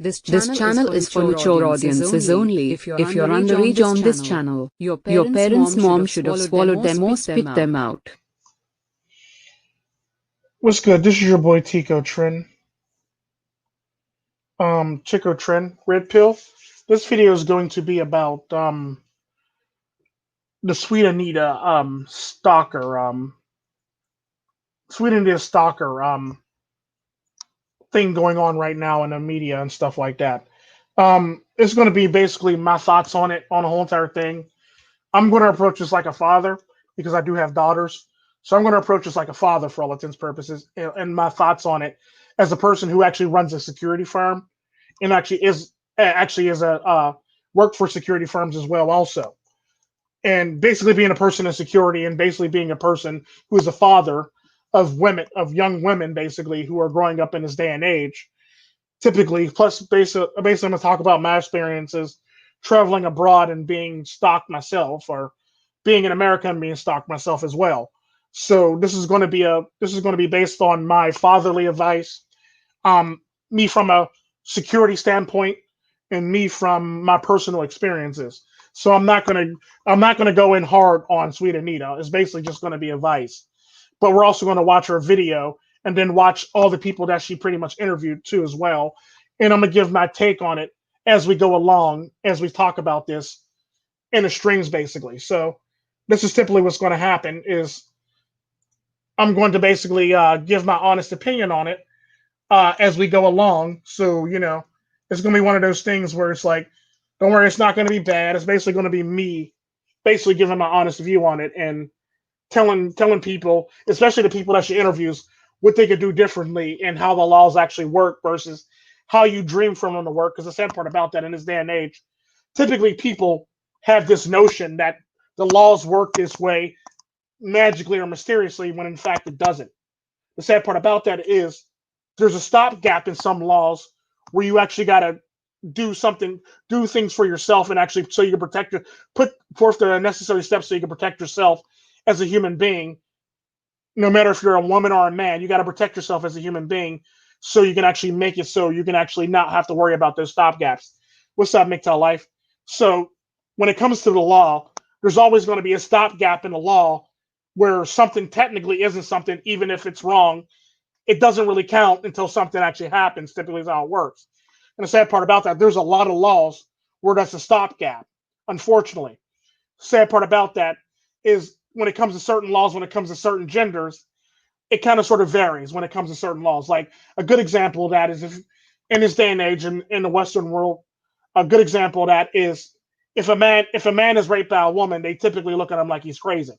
This channel is for mature audiences only. If you're underage on this channel, your parents' mom should have swallowed them or spit them out. What's good? This is your boy Tico Tren. Chico Tren, Red Pill. This video is going to be about the Sweet Anita stalker Sweet Anita stalker thing going on right now in the media and stuff like that. It's going to be basically my thoughts on it, on the whole entire thing. I'm going to approach this like a father because I do have daughters. So I'm going to approach this like a father for all intents and purposes, and my thoughts on it as a person who actually runs a security firm and actually is a work for security firms as well also. And basically being a person in security and basically being a person who is a father of young women basically who are growing up in this day and age typically, plus basically I'm going to talk about my experiences traveling abroad and being stalked myself, or being an American and being stalked myself as well. So this is going to be based on my fatherly advice, um, me from a security standpoint, and me from my personal experiences. So I'm not gonna go in hard on Sweet Anita. It's basically just going to be advice. But we're also going to watch her video and then watch all the people that she pretty much interviewed too as well. And I'm gonna give my take on it as we go along, as we talk about this in the strings basically. So this is typically what's going to happen is I'm going to basically give my honest opinion on it as we go along. So, it's going to be one of those things where it's like, don't worry, it's not going to be bad. It's basically going to be me basically giving my honest view on it and telling people, especially the people that she interviews, what they could do differently and how the laws actually work versus how you dream for them to work. Because the sad part about that in this day and age, typically people have this notion that the laws work this way magically or mysteriously when in fact it doesn't. The sad part about that is there's a stopgap in some laws where you actually got to do things for yourself, and actually so you can put forth the necessary steps so you can protect yourself as a human being. No matter if you're a woman or a man, you got to protect yourself as a human being so you can actually make it so you can actually not have to worry about those stopgaps. What's up, MGTOW Life? So when it comes to the law, there's always going to be a stopgap in the law where something technically isn't something, even if it's wrong, it doesn't really count until something actually happens. Typically is how it works. And the sad part about that, there's a lot of laws where that's a stopgap, unfortunately. Sad part about that is when it comes to certain laws, when it comes to certain genders, it kind of sort of varies when it comes to certain laws. Like a good example of that is if in this day and age in the Western world, a good example of that is if a man is raped by a woman, they typically look at him like he's crazy,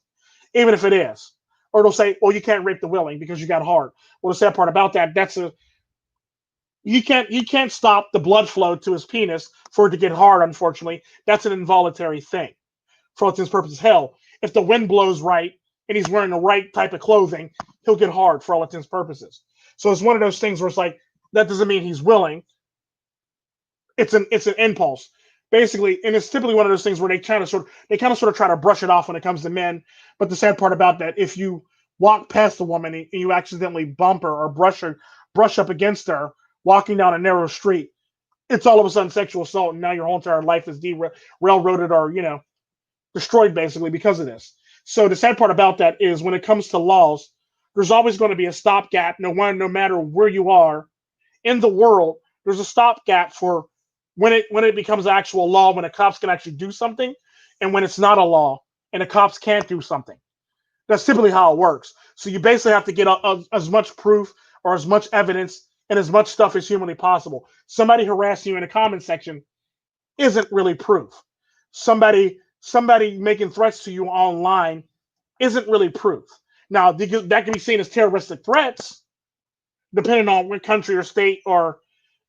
even if it is. Or they'll say, "Oh, you can't rape the willing because you got hard." Well, the sad part about that, that's a you can't stop the blood flow to his penis for it to get hard. Unfortunately, that's an involuntary thing. For all intents and purposes, hell, if the wind blows right and he's wearing the right type of clothing, he'll get hard for all intents and purposes. So it's one of those things where it's like that doesn't mean he's willing. It's an impulse basically, and it's typically one of those things where they kind of sort of try to brush it off when it comes to men. But the sad part about that, if you walk past a woman and you accidentally bump her or brush up against her walking down a narrow street, it's all of a sudden sexual assault, and now your whole entire life is railroaded or destroyed basically because of this. So the sad part about that is when it comes to laws, there's always going to be a stopgap. No matter where you are in the world, there's a stopgap for when it becomes actual law, when the cops can actually do something, and when it's not a law and the cops can't do something. That's typically how it works. So you basically have to get as much proof or as much evidence and as much stuff as humanly possible. Somebody harassing you in a comment section isn't really proof. Somebody making threats to you online isn't really proof. Now that can be seen as terroristic threats, depending on what country or state or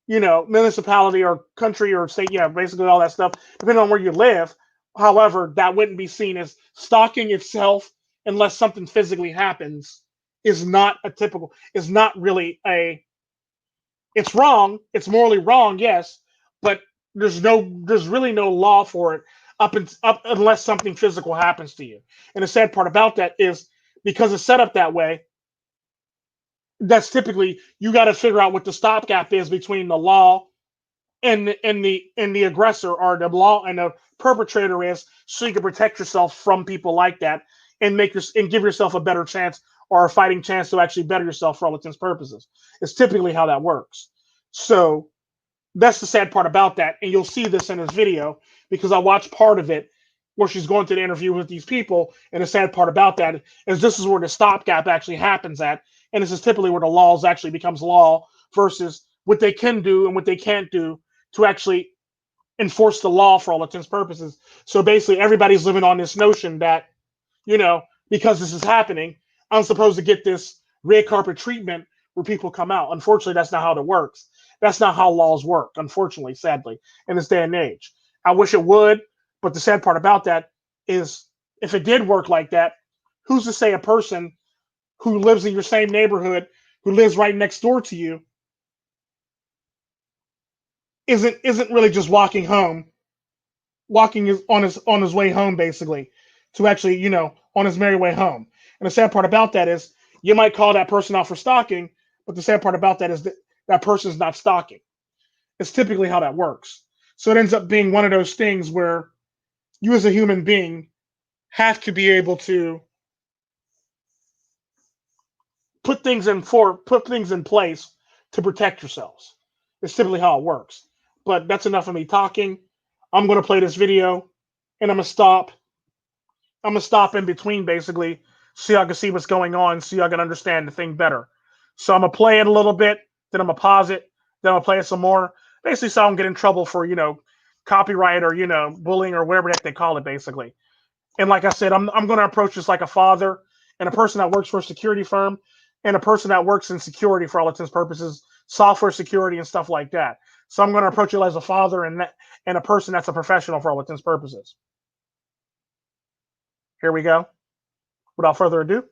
municipality or country or state, yeah, basically all that stuff, depending on where you live. However, that wouldn't be seen as stalking itself unless something physically happens. Is not really it's wrong. It's morally wrong, yes, but there's really no law for it up unless something physical happens to you. And the sad part about that is because it's set up that way, that's typically you got to figure out what the stopgap is between the law the aggressor or the law and the perpetrator is, so you can protect yourself from people like that and give yourself a better chance or a fighting chance to actually better yourself for all intents and purposes. It's typically how that works. So that's the sad part about that, and you'll see this in this video because I watched part of it where she's going to the interview with these people, and the sad part about that is this is where the stopgap actually happens at, and this is typically where the laws actually becomes law versus what they can do and what they can't do to actually enforce the law for all intents and purposes. So basically, everybody's living on this notion that, because this is happening, I'm supposed to get this red carpet treatment where people come out. Unfortunately, that's not how it works. That's not how laws work, unfortunately, sadly, in this day and age. I wish it would, but the sad part about that is if it did work like that, who's to say a person who lives in your same neighborhood, who lives right next door to you, isn't really just walking home, on his way home, basically, to actually, on his merry way home. And the sad part about that is you might call that person out for stalking, but the sad part about that is that person's not stalking. It's typically how that works. So it ends up being one of those things where you as a human being have to be able to put things in place to protect yourselves. It's typically how it works. But that's enough of me talking. I'm going to play this video, and I'm going to stop. I'm going to stop in between, basically, so y'all can see what's going on, so y'all can understand the thing better. So I'm going to play it a little bit, then I'm going to pause it, then I'm going to play it some more, basically so I don't get in trouble for, copyright or, bullying or whatever the heck they call it, basically. And like I said, I'm going to approach this like a father and a person that works for a security firm and a person that works in security for all intents and purposes, software security and stuff like that. So I'm going to approach it as a father and a person that's a professional for all intents and purposes. Here we go. Without further ado.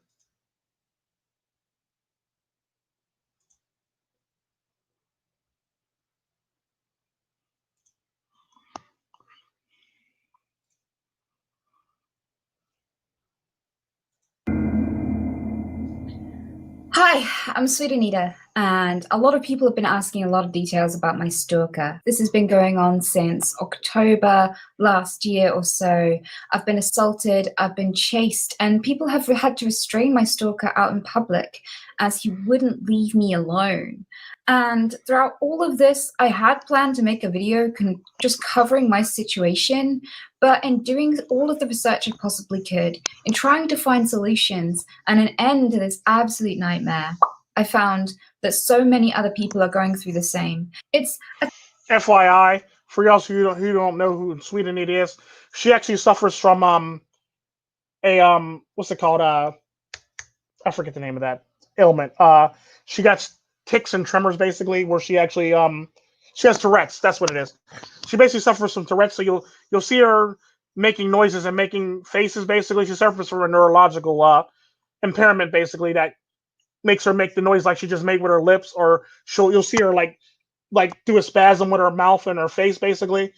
Hi, I'm Sweet Anita, and a lot of people have been asking a lot of details about my stalker. This has been going on since October last year or so. I've been assaulted, I've been chased, and people have had to restrain my stalker out in public as he wouldn't leave me alone. And throughout all of this, I had planned to make a video just covering my situation, but in doing all of the research I possibly could, in trying to find solutions and an end to this absolute nightmare, I found that so many other people are going through the same. It's FYI, for y'all who don't know who Sweet Anita is, she actually suffers from what's it called? I forget the name of that ailment. She got tics and tremors, basically, where she actually she has Tourette's. That's what it is. She basically suffers from Tourette's. So you'll see her making noises and making faces. Basically, she suffers from a neurological impairment, basically, that makes her make the noise like she just made with her lips, or you'll see her like do a spasm with her mouth and her face. Basically,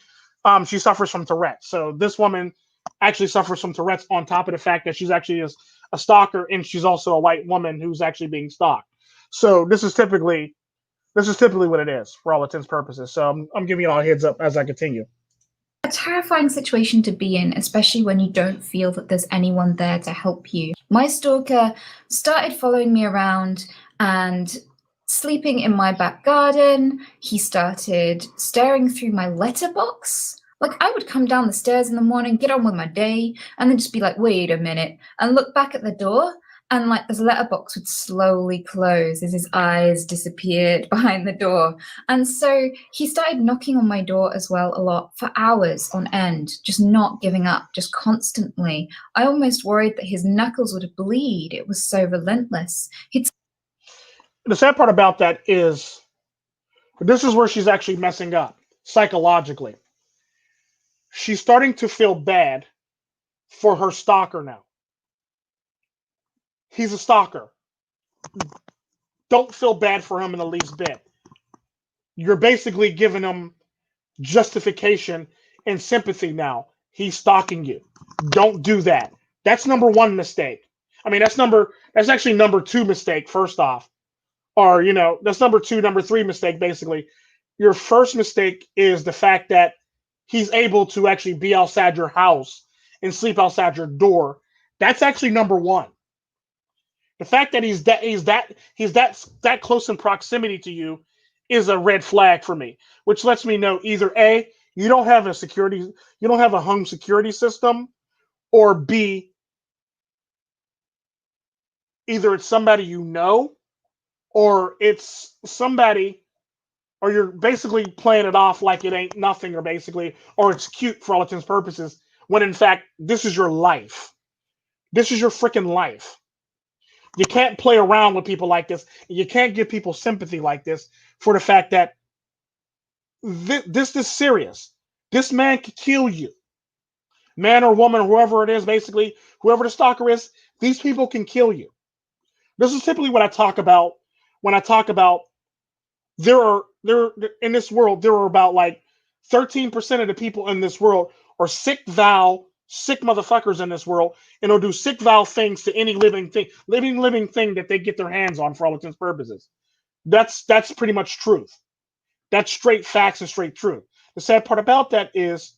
she suffers from Tourette's. So this woman actually suffers from Tourette's on top of the fact that she's actually a stalker, and she's also a white woman who's actually being stalked. So this is typically what it is for all intents and purposes. So I'm giving you all a heads up as I continue. a terrifying situation to be in, especially when you don't feel that there's anyone there to help you. My stalker started following me around and sleeping in my back garden. He started staring through my letterbox. Like, I would come down the stairs in the morning, get on with my day, and then just be like, wait a minute, and look back at the door, and like this letterbox would slowly close as his eyes disappeared behind the door. And so he started knocking on my door as well a lot for hours on end, just not giving up, just constantly. I almost worried that his knuckles would bleed. It was so relentless. The sad part about that is this is where she's actually messing up psychologically. She's starting to feel bad for her stalker now. He's a stalker. Don't feel bad for him in the least bit. You're basically giving him justification and sympathy now. He's stalking you. Don't do that. That's number one mistake. I mean, that's actually number two mistake, first off. Or, that's number two, number three mistake, basically. your first mistake is the fact that he's able to actually be outside your house and sleep outside your door. That's actually number one. The fact that he's that close in proximity to you is a red flag for me, which lets me know either A, you don't have a home security system, or B, either it's somebody you know, or it's somebody, or you're basically playing it off like it ain't nothing, or it's cute for all intents and purposes, when in fact this is your life. This is your freaking life. You can't play around with people like this. You can't give people sympathy like this for the fact that this is serious. This man could kill you. Man or woman, whoever it is, basically, whoever the stalker is, these people can kill you. This is typically what I talk about when I talk about there in this world, there are about like 13% of the people in this world are sick motherfuckers in this world, and will do sick things to any living thing that they get their hands on for all intents and purposes. That's pretty much truth. That's straight facts and straight truth. The sad part about that is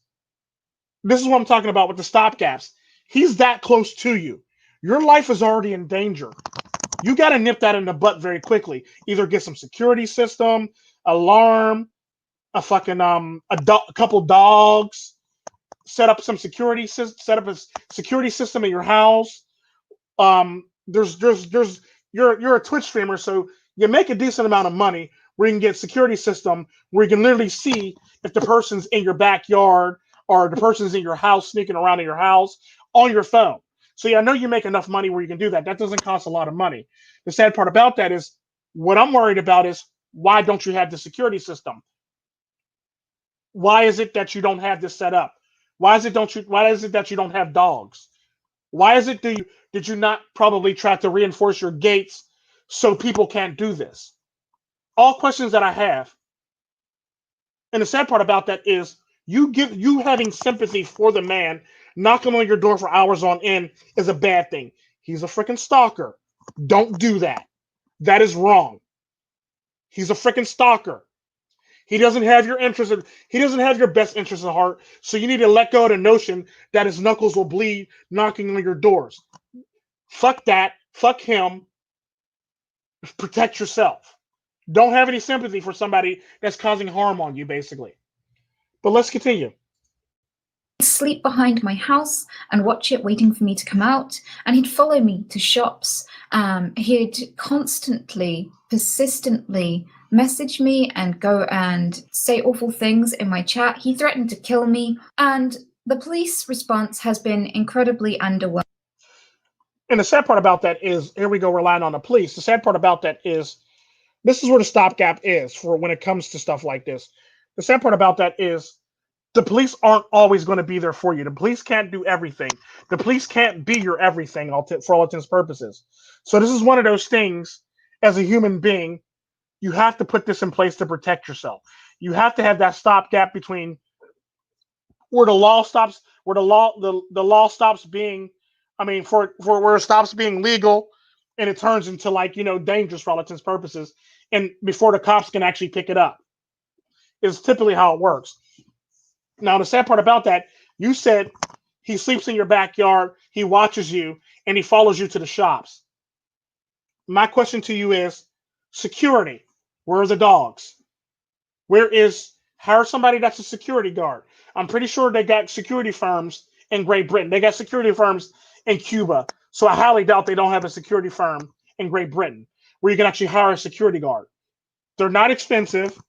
this is what I'm talking about with the stopgaps. He's that close to you. Your life is already in danger. You got to nip that in the butt very quickly. Either get some security system, alarm, a fucking a couple dogs, set up a security system in your house. You're a Twitch streamer, so you make a decent amount of money where you can get a security system where you can literally see if the person's in your backyard or the person's in your house, sneaking around in your house on your phone. So yeah, I know you make enough money where you can do that. That doesn't cost a lot of money. The sad part about that is what I'm worried about is why don't you have the security system? Why is it that you don't have this set up? Why is it that you don't have dogs? Why is it did you not probably try to reinforce your gates so people can't do this? All questions that I have. And the sad part about that is you having sympathy for the man knocking on your door for hours on end is a bad thing. He's a freaking stalker. Don't do that. That is wrong. He's a freaking stalker. He doesn't have your he doesn't have your best interests at heart. So you need to let go of the notion that his knuckles will bleed knocking on your doors. Fuck that. Fuck him. Protect yourself. Don't have any sympathy for somebody that's causing harm on you, basically. But let's continue. Sleep behind my house and watch it waiting for me to come out, and he'd follow me to shops. He'd constantly, persistently message me and go and say awful things in my chat. He threatened to kill me, and the police response has been incredibly underwhelming. And the sad part about that is, here we go, relying on the police. The sad part about that is, this is where the stopgap is for when it comes to stuff like this. The sad part about that is, the police aren't always going to be there for you. The police can't do everything. The police can't be your everything for all intents and purposes. So this is one of those things, as a human being, you have to put this in place to protect yourself. You have to have that stopgap between where the law stops being, for where it stops being legal and it turns into dangerous for all intents and purposes, and before the cops can actually pick it up. Is typically how it works. Now, the sad part about that, you said he sleeps in your backyard, he watches you, and he follows you to the shops. My question to you is, security. Where are the dogs? Hire somebody that's a security guard. I'm pretty sure they got security firms in Great Britain. They got security firms in Cuba. So I highly doubt they don't have a security firm in Great Britain where you can actually hire a security guard. They're not expensive.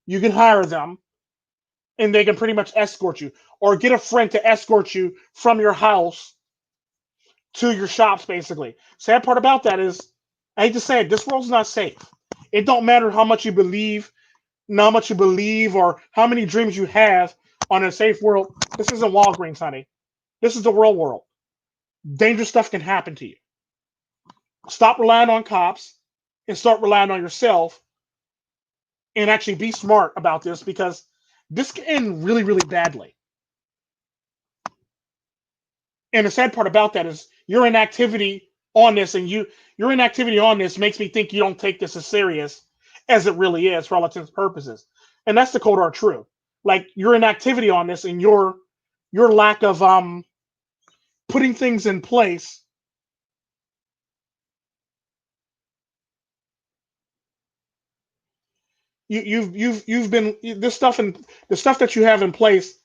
You can hire them, and they can pretty much escort you, or get a friend to escort you from your house to your shops, basically. Sad part about that is, I hate to say it, this world's not safe. It don't matter how much you believe, or how many dreams you have on a safe world. This isn't Walgreens, honey. This is the real world. Dangerous stuff can happen to you. Stop relying on cops and start relying on yourself, and actually be smart about this, because this can end really, really badly. And the sad part about that is your inactivity on this, makes me think you don't take this as serious as it really is for all intents and purposes. And that's the cold hard truth. Like your inactivity on this and your lack of putting things in place. You've been this stuff, and the stuff that you have in place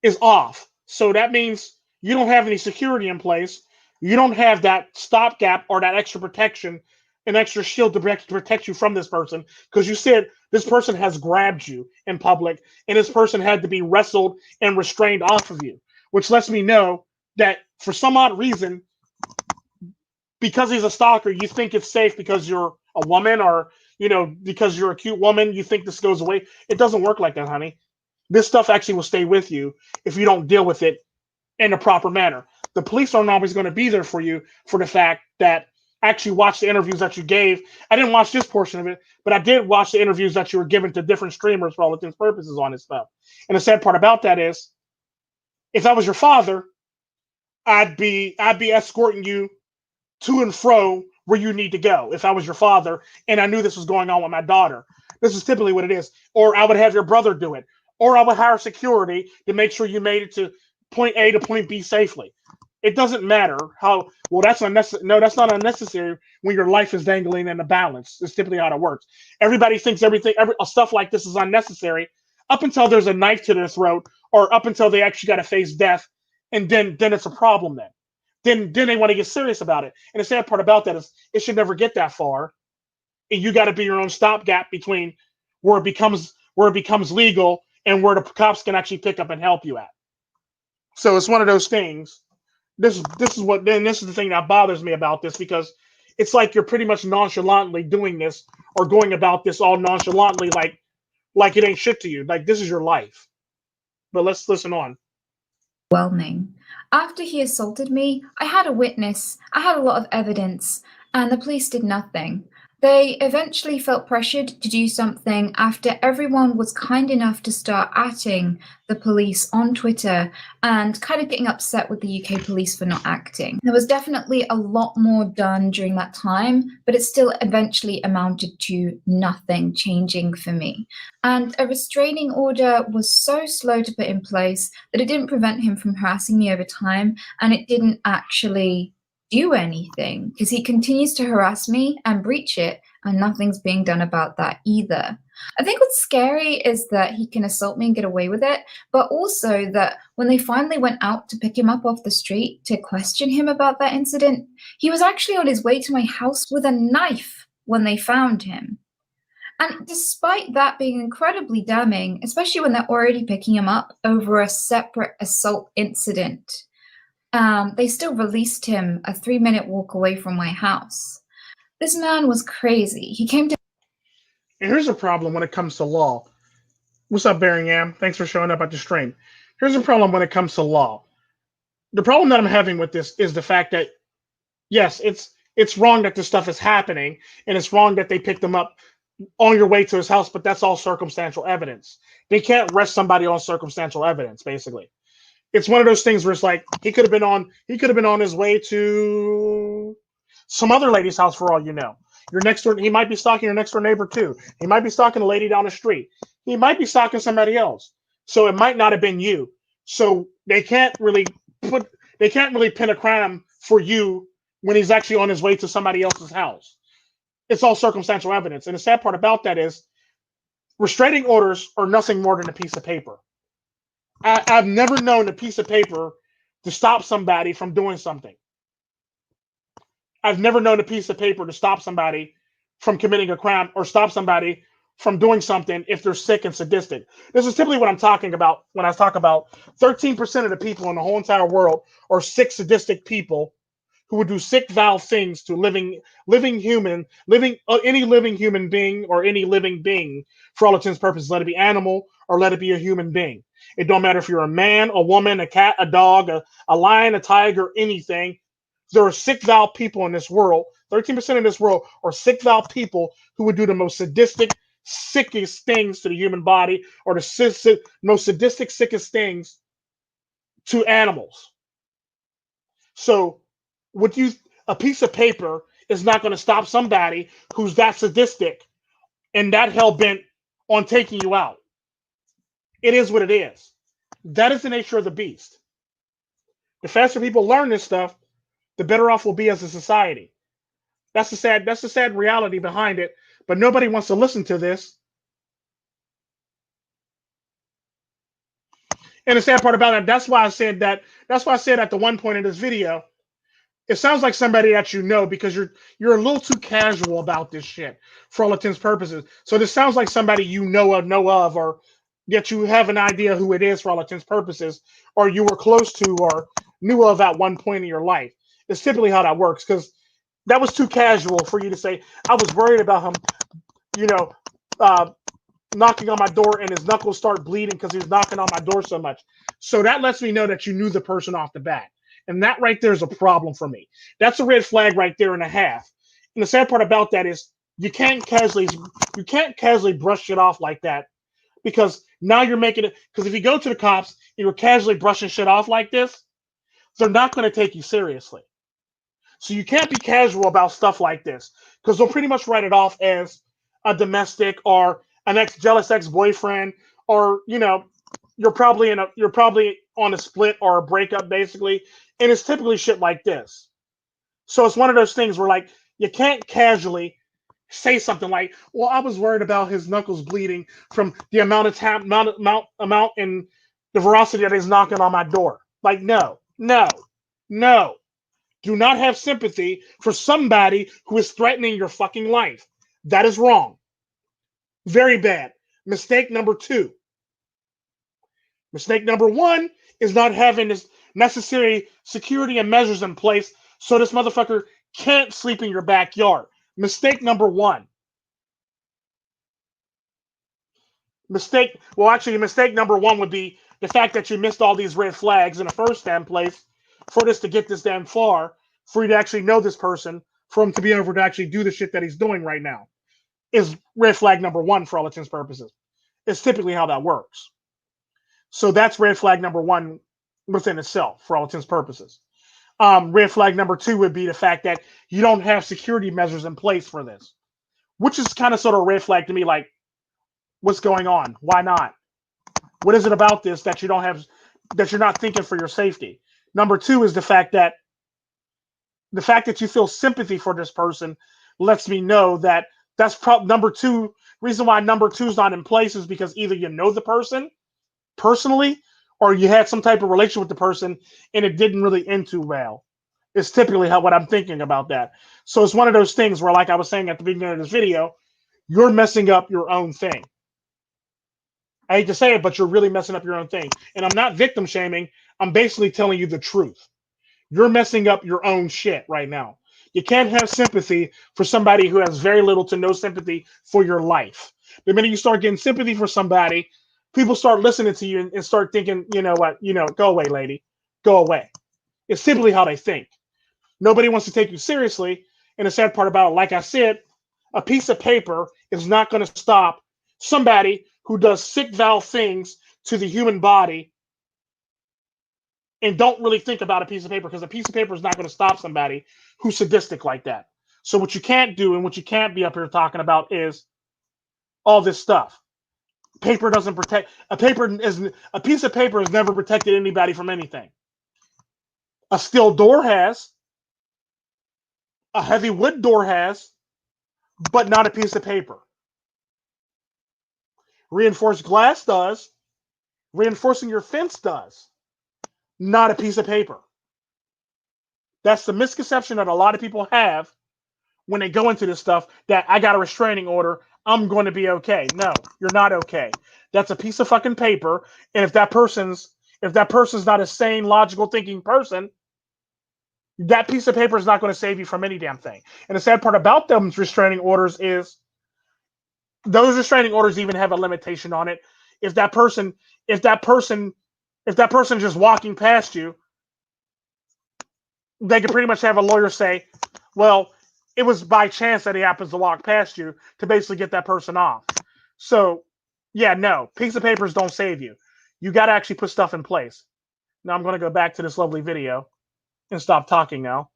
is off. So that means you don't have any security in place. You don't have that stopgap or that extra protection, an extra shield to protect you from this person. Because you said this person has grabbed you in public and this person had to be wrestled and restrained off of you, which lets me know that for some odd reason, because he's a stalker, you think it's safe because you're a woman, or because you're a cute woman, you think this goes away. It doesn't work like that, honey. This stuff actually will stay with you if you don't deal with it in a proper manner. The police aren't always going to be there for you, for the fact that I actually watched the interviews that you gave. I didn't watch this portion of it, but I did watch the interviews that you were given to different streamers for all intents and purposes on this stuff. And the sad part about that is, if I was your father, I'd be escorting you to and fro where you need to go. If I was your father and I knew this was going on with my daughter, this is typically what it is. Or I would have your brother do it. Or I would hire security to make sure you made it to point A to point B safely. It doesn't matter how well that's unnecessary. No, that's not unnecessary when your life is dangling in the balance. It's typically how it works. Everybody thinks stuff like this is unnecessary up until there's a knife to their throat, or up until they actually got to face death, and then it's a problem. Then they want to get serious about it. And the sad part about that is it should never get that far. And you got to be your own stopgap between where it becomes legal and where the cops can actually pick up and help you at. So it's one of those things. This is the thing that bothers me about this, because it's like you're pretty much nonchalantly doing this, or going about this all nonchalantly, like it ain't shit to you. Like this is your life. But let's listen on. Overwhelming. After he assaulted me, I had a witness, I had a lot of evidence, and the police did nothing. They eventually felt pressured to do something after everyone was kind enough to start atting the police on Twitter and kind of getting upset with the UK police for not acting. There was definitely a lot more done during that time, but it still eventually amounted to nothing changing for me. And a restraining order was so slow to put in place that it didn't prevent him from harassing me over time, and it didn't actually do anything, because he continues to harass me and breach it, and nothing's being done about that either. I think what's scary is that he can assault me and get away with it, but also that when they finally went out to pick him up off the street to question him about that incident, he was actually on his way to my house with a knife when they found him. And despite that being incredibly damning, especially when they're already picking him up over a separate assault incident, they still released him a 3-minute walk away from my house. This man was crazy. He came to. And here's a problem when it comes to law. What's up, Birmingham? Thanks for showing up at the stream. Here's a problem when it comes to law. The problem that I'm having with this is the fact that, yes, it's wrong that this stuff is happening, and it's wrong that they picked him up on your way to his house, but that's all circumstantial evidence. They can't arrest somebody on circumstantial evidence, basically. It's one of those things where it's like he could have been on his way to some other lady's house for all you know. Your next door, he might be stalking your next door neighbor too. He might be stalking a lady down the street. He might be stalking somebody else. So it might not have been you. So they can't really pin a crime for you when he's actually on his way to somebody else's house. It's all circumstantial evidence. And the sad part about that is restraining orders are nothing more than a piece of paper. I've never known a piece of paper to stop somebody from doing something. I've never known a piece of paper to stop somebody from committing a crime, or stop somebody from doing something if they're sick and sadistic. This is typically what I'm talking about when I talk about 13% of the people in the whole entire world are sick, sadistic people who would do sick, vile things to any living human being, or any living being, for all intents and purposes, let it be animal or let it be a human being. It don't matter if you're a man, a woman, a cat, a dog, a lion, a tiger, anything. There are sick, vile people in this world. 13% of this world are sick, vile people who would do the most sadistic, sickest things to the human body, or the most sadistic, sickest things to animals. So a piece of paper is not going to stop somebody who's that sadistic and that hell-bent on taking you out. It is what it is. That is the nature of the beast. The faster people learn this stuff, the better off we'll be as a society. That's the sad reality behind it. But nobody wants to listen to this. And the sad part about it, that's why I said at the one point in this video, it sounds like somebody that you know because you're a little too casual about this shit for all intents and purposes. So this sounds like somebody you know of, or yet you have an idea who it is for all intents and purposes, or you were close to or knew of at one point in your life. It's typically how that works, because that was too casual for you to say, I was worried about him, you know, knocking on my door and his knuckles start bleeding because he was knocking on my door so much. So that lets me know that you knew the person off the bat. And that right there is a problem for me. That's a red flag right there and a half. And the sad part about that is you can't casually brush shit off like that, because now you're making it. Because if you go to the cops and you're casually brushing shit off like this, they're not going to take you seriously. So you can't be casual about stuff like this, because they'll pretty much write it off as a domestic or an jealous ex-boyfriend, or you're probably on a split or a breakup, basically, and it's typically shit like this. So it's one of those things where, like, you can't casually say something like, "Well, I was worried about his knuckles bleeding from the amount and the veracity that he's knocking on my door." Like, no. Do not have sympathy for somebody who is threatening your fucking life. That is wrong. Very bad. Mistake number 2. Mistake number 1 is not having this necessary security and measures in place so this motherfucker can't sleep in your backyard. Mistake number 1. Mistake number 1 would be the fact that you missed all these red flags in the first damn place for this to get this damn far, for you to actually know this person, for him to be able to actually do the shit that he's doing right now, is red flag number 1 for all intents and purposes. It's typically how that works. So that's red flag number 1 within itself for all intents and purposes. Red flag number 2 would be the fact that you don't have security measures in place for this, which is kind of sort of a red flag to me. Like, what's going on? Why not? What is it about this that you don't have, that you're not thinking for your safety? Number 2 is the fact that you feel sympathy for this person lets me know that that's number 2. Reason why number 2 is not in place is because either you know the person personally, or you had some type of relationship with the person and it didn't really end too well. It's typically what I'm thinking about that. So it's one of those things where, like I was saying at the beginning of this video, you're messing up your own thing. I hate to say it, but you're really messing up your own thing. And I'm not victim shaming. I'm basically telling you the truth. You're messing up your own shit right now. You can't have sympathy for somebody who has very little to no sympathy for your life. The minute you start getting sympathy for somebody, people start listening to you and start thinking, you know what, go away, lady. Go away. It's simply how they think. Nobody wants to take you seriously. And the sad part about it, like I said, a piece of paper is not going to stop somebody who does sick valve things to the human body and don't really think about a piece of paper, because a piece of paper is not going to stop somebody who's sadistic like that. So what you can't do and what you can't be up here talking about is all this stuff. Paper doesn't protect. A piece of paper has never protected anybody from anything. A steel door has. A heavy wood door has, but not a piece of paper. Reinforced glass does. Reinforcing your fence does. Not a piece of paper. That's the misconception that a lot of people have when they go into this stuff, that I got a restraining order, I'm going to be okay. No, you're not okay. That's a piece of fucking paper. And if that person's not a sane, logical thinking person, that piece of paper is not going to save you from any damn thing. And the sad part about them restraining orders is those restraining orders even have a limitation on it. If that person just walking past you, they could pretty much have a lawyer say, well, it was by chance that he happens to walk past you, to basically get that person off. So, yeah, no, piece of papers don't save you. You got to actually put stuff in place. Now I'm going to go back to this lovely video and stop talking now.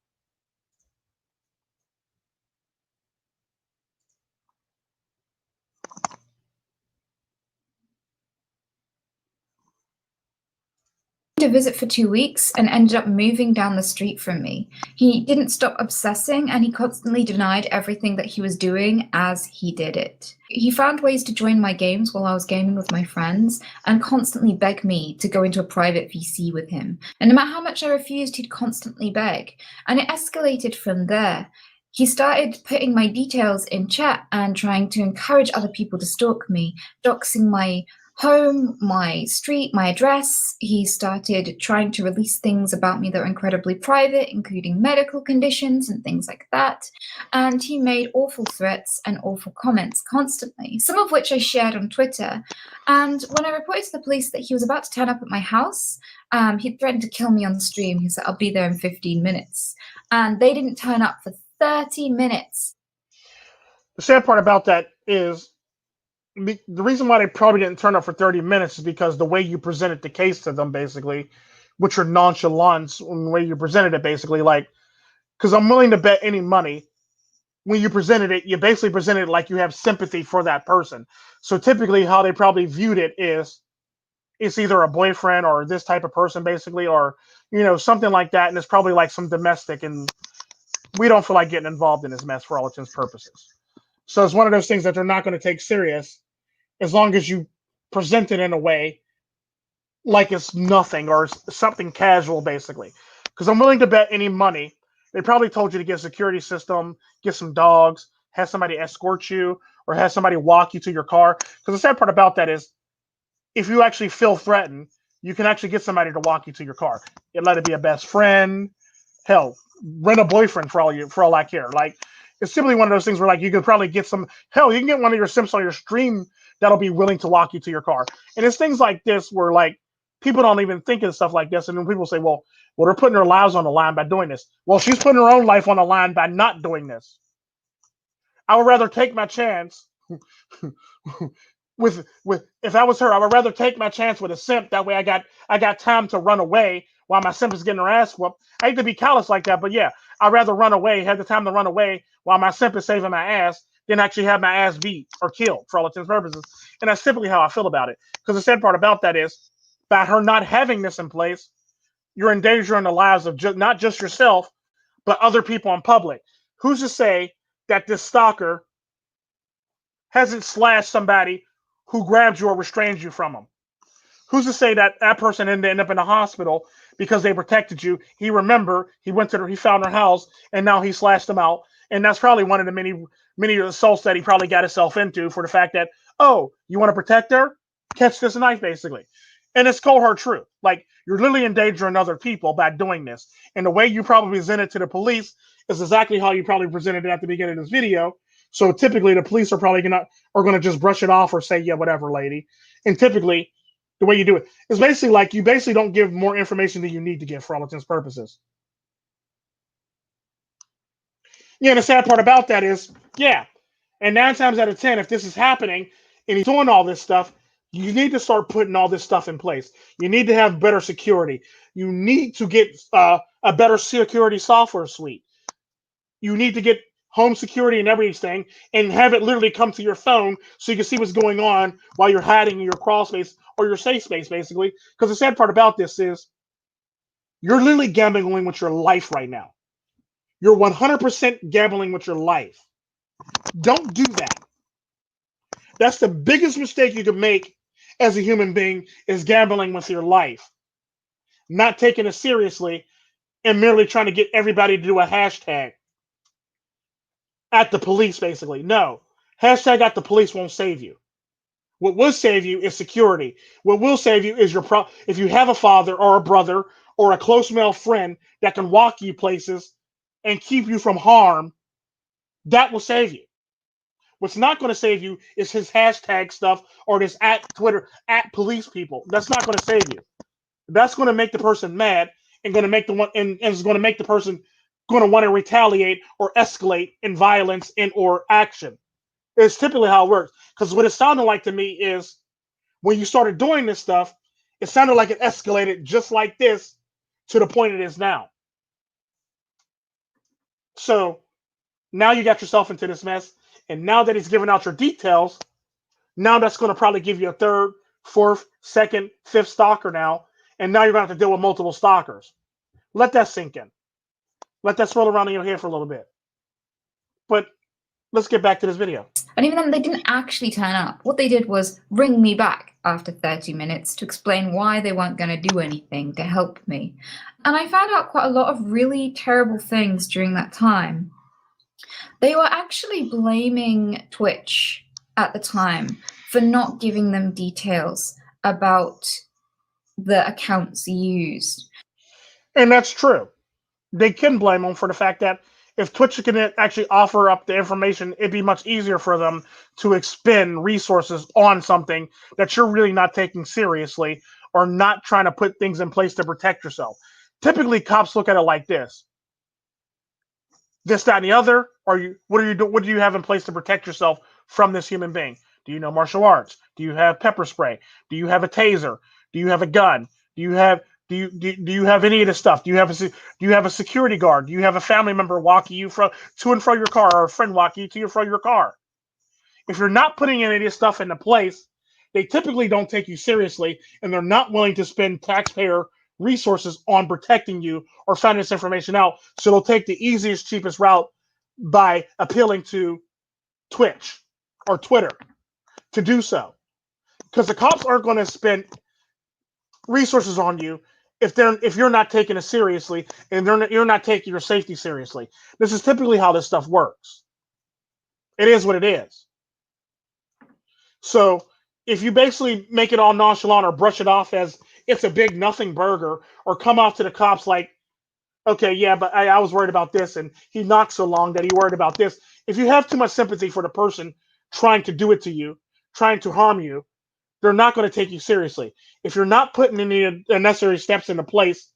to visit for 2 weeks and ended up moving down the street from me. He didn't stop obsessing, and he constantly denied everything that he was doing as he did it. He found ways to join my games while I was gaming with my friends and constantly beg me to go into a private VC with him. And no matter how much I refused, he'd constantly beg. And it escalated from there. He started putting my details in chat and trying to encourage other people to stalk me, doxing my home, my street, my address. He started trying to release things about me that were incredibly private, including medical conditions and things like that. And he made awful threats and awful comments constantly, some of which I shared on Twitter. And when I reported to the police that he was about to turn up at my house, he threatened to kill me on the stream. He said, "I'll be there in 15 minutes." And they didn't turn up for 30 minutes. The sad part about that is the reason why they probably didn't turn up for 30 minutes is because the way you presented the case to them, basically, with your nonchalance, and the way you presented it, basically, like, because I'm willing to bet any money, when you presented it, you basically presented it like you have sympathy for that person. So typically how they probably viewed it is it's either a boyfriend or this type of person, basically, or, something like that. And it's probably like some domestic, and we don't feel like getting involved in this mess for all intents and purposes. So it's one of those things that they're not going to take serious as long as you present it in a way like it's nothing or something casual, basically. Because I'm willing to bet any money. They probably told you to get a security system, get some dogs, have somebody escort you, or have somebody walk you to your car. Because the sad part about that is if you actually feel threatened, you can actually get somebody to walk you to your car. It let it be a best friend. Hell, rent a boyfriend for all I care. Like, it's simply one of those things where, like, you could probably get you can get one of your simps on your stream that'll be willing to walk you to your car. And it's things like this where, like, people don't even think of stuff like this. And then people say, well, they're putting their lives on the line by doing this. Well, she's putting her own life on the line by not doing this. I would rather take my chance with if I was her, I would rather take my chance with a simp. That way I got time to run away while my simp is getting her ass whooped. I hate to be callous like that, but yeah, I'd rather run away, have the time to run away while my simp is saving my ass than actually have my ass beat or killed for all intents and purposes. And that's typically how I feel about it. Because the sad part about that is, by her not having this in place, you're endangering the lives of not just yourself, but other people in public. Who's to say that this stalker hasn't slashed somebody who grabbed you or restrained you from them? Who's to say that that person didn't end up in the hospital because they protected you? He he found her house, and now he slashed them out. And that's probably one of the many assaults that he probably got himself into, for the fact that, oh, you want to protect her? Catch this knife, basically. And it's cold hard truth. Like, you're literally endangering other people by doing this. And the way you probably present it to the police is exactly how you probably presented it at the beginning of this video. So typically the police are probably gonna just brush it off or say, yeah, whatever, lady. And typically the way you do it is basically like you basically don't give more information than you need to give for all intents and purposes. Yeah, and the sad part about that is, yeah, and 9 times out of 10, if this is happening and he's doing all this stuff, you need to start putting all this stuff in place. You need to have better security. You need to get a better security software suite. You need to get home security and everything, and have it literally come to your phone so you can see what's going on while you're hiding in your crawl space or your safe space, basically. Because the sad part about this is you're literally gambling with your life right now. You're 100% gambling with your life. Don't do that. That's the biggest mistake you can make as a human being, is gambling with your life. Not taking it seriously and merely trying to get everybody to do a hashtag at the police, basically. No. Hashtag at the police won't save you. What will save you is security. What will save you is if you have a father or a brother or a close male friend that can walk you places and keep you from harm, that will save you. What's not going to save you is his hashtag stuff or this at Twitter, at police people. That's not going to save you. That's going to make the person mad and going to make is going to make the person going to want to retaliate or escalate in violence or action. It's typically how it works. Because what it sounded like to me is when you started doing this stuff, it sounded like it escalated just like this to the point it is now. So now you got yourself into this mess. And now that he's giving out your details, now that's going to probably give you a third, fourth, second, fifth stalker now. and now you're going to have to deal with multiple stalkers. Let that sink in. Let that swirl around in your head for a little bit. But let's get back to this video. And even then, they didn't actually turn up. What they did was ring me back after 30 minutes to explain why they weren't going to do anything to help me. And I found out quite a lot of really terrible things during that time. They were actually blaming Twitch at the time for not giving them details about the accounts used. And that's true. They can blame them for the fact that if Twitch can actually offer up the information, it'd be much easier for them to expend resources on something that you're really not taking seriously or not trying to put things in place to protect yourself. Typically, cops look at it like this. This, that, and the other. What do you have in place to protect yourself from this human being? Do you know martial arts? Do you have pepper spray? Do you have a taser? Do you have a gun? Do you have any of this stuff? Do you have a security guard? Do you have a family member walking you to and from your car, or a friend walking you to and from your car? If you're not putting any of this stuff into place, they typically don't take you seriously, and they're not willing to spend taxpayer resources on protecting you or finding this information out. So they'll take the easiest, cheapest route by appealing to Twitch or Twitter to do so. Because the cops aren't going to spend resources on you if you're not taking it seriously and you're not taking your safety seriously. This is typically how this stuff works. It is what it is. So if you basically make it all nonchalant or brush it off as it's a big nothing burger, or come off to the cops like, okay, yeah, but I was worried about this, and he knocked so long that he worried about this. If you have too much sympathy for the person trying to do it to you, trying to harm you, they're not going to take you seriously. If you're not putting any necessary steps into place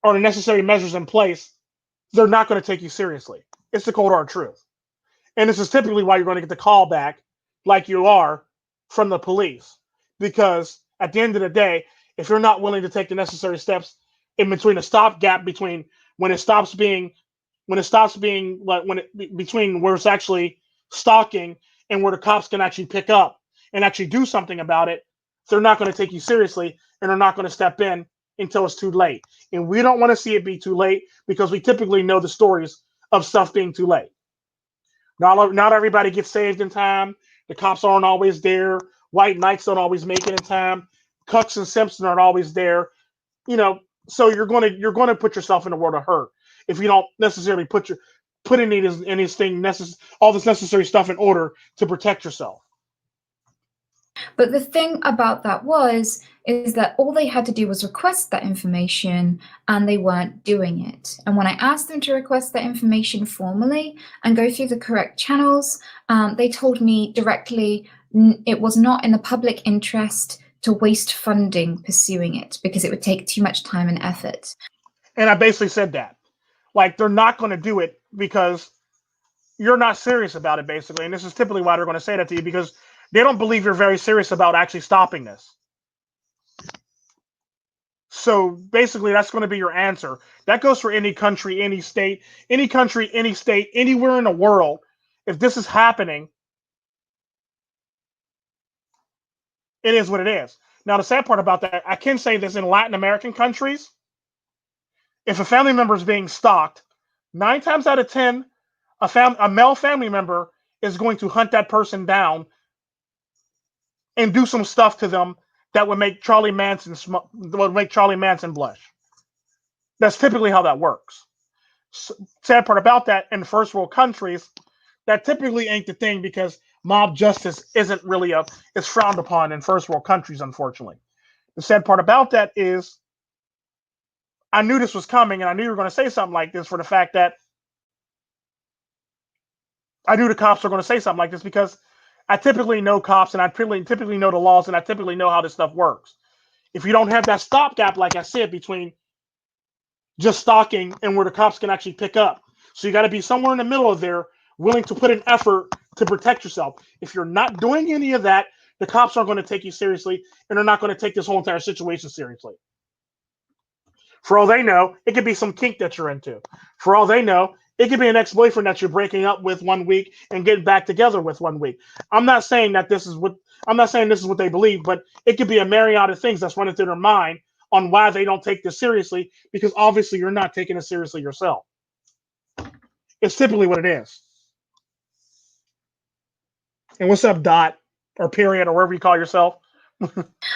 or the necessary measures in place, they're not going to take you seriously. It's the cold hard truth. And this is typically why you're going to get the call back like you are from the police. Because at the end of the day, if you're not willing to take the necessary steps in between a stopgap between between where it's actually stalking and where the cops can actually pick up and actually do something about it, they're not going to take you seriously, and they're not going to step in until it's too late. And we don't want to see it be too late, because we typically know the stories of stuff being too late. Not everybody gets saved in time. The cops aren't always there. White knights don't always make it in time. Cucks and simps aren't always there. So you're going to put yourself in a world of hurt if you don't necessarily put all this necessary stuff in order to protect yourself. But the thing about that is that all they had to do was request that information, and they weren't doing it. And when I asked them to request that information formally and go through the correct channels, they told me directly it was not in the public interest to waste funding pursuing it, because it would take too much time and effort. And I basically said that. Like, they're not going to do it because you're not serious about it, basically. And this is typically why they're going to say that to you, because they don't believe you're very serious about actually stopping this. So basically, that's going to be your answer. That goes for any country, any state, anywhere in the world. If this is happening, it is what it is. Now, the sad part about that, I can say this: in Latin American countries, if a family member is being stalked, 9 times out of 10, a male family member is going to hunt that person down and do some stuff to them that would make Charlie Manson blush. That's typically how that works. Sad part about that, in first world countries, that typically ain't the thing, because mob justice isn't really it's frowned upon in first world countries, unfortunately. The sad part about that is I knew this was coming, and I knew you were going to say something like this, for the fact that I knew the cops were going to say something like this, because I typically know cops, and I typically know the laws, and I typically know how this stuff works. If you don't have that stopgap, like I said, between just stalking and where the cops can actually pick up. So you got to be somewhere in the middle of there, willing to put an effort to protect yourself. If you're not doing any of that, the cops aren't going to take you seriously, and they're not going to take this whole entire situation seriously. For all they know, it could be some kink that you're into. For all they know, it could be an ex-boyfriend that you're breaking up with 1 week and getting back together with 1 week. I'm not saying this is what they believe, but it could be a myriad of things that's running through their mind on why they don't take this seriously, because obviously you're not taking it seriously yourself. It's typically what it is. And what's up, Dot, or Period, or wherever you call yourself?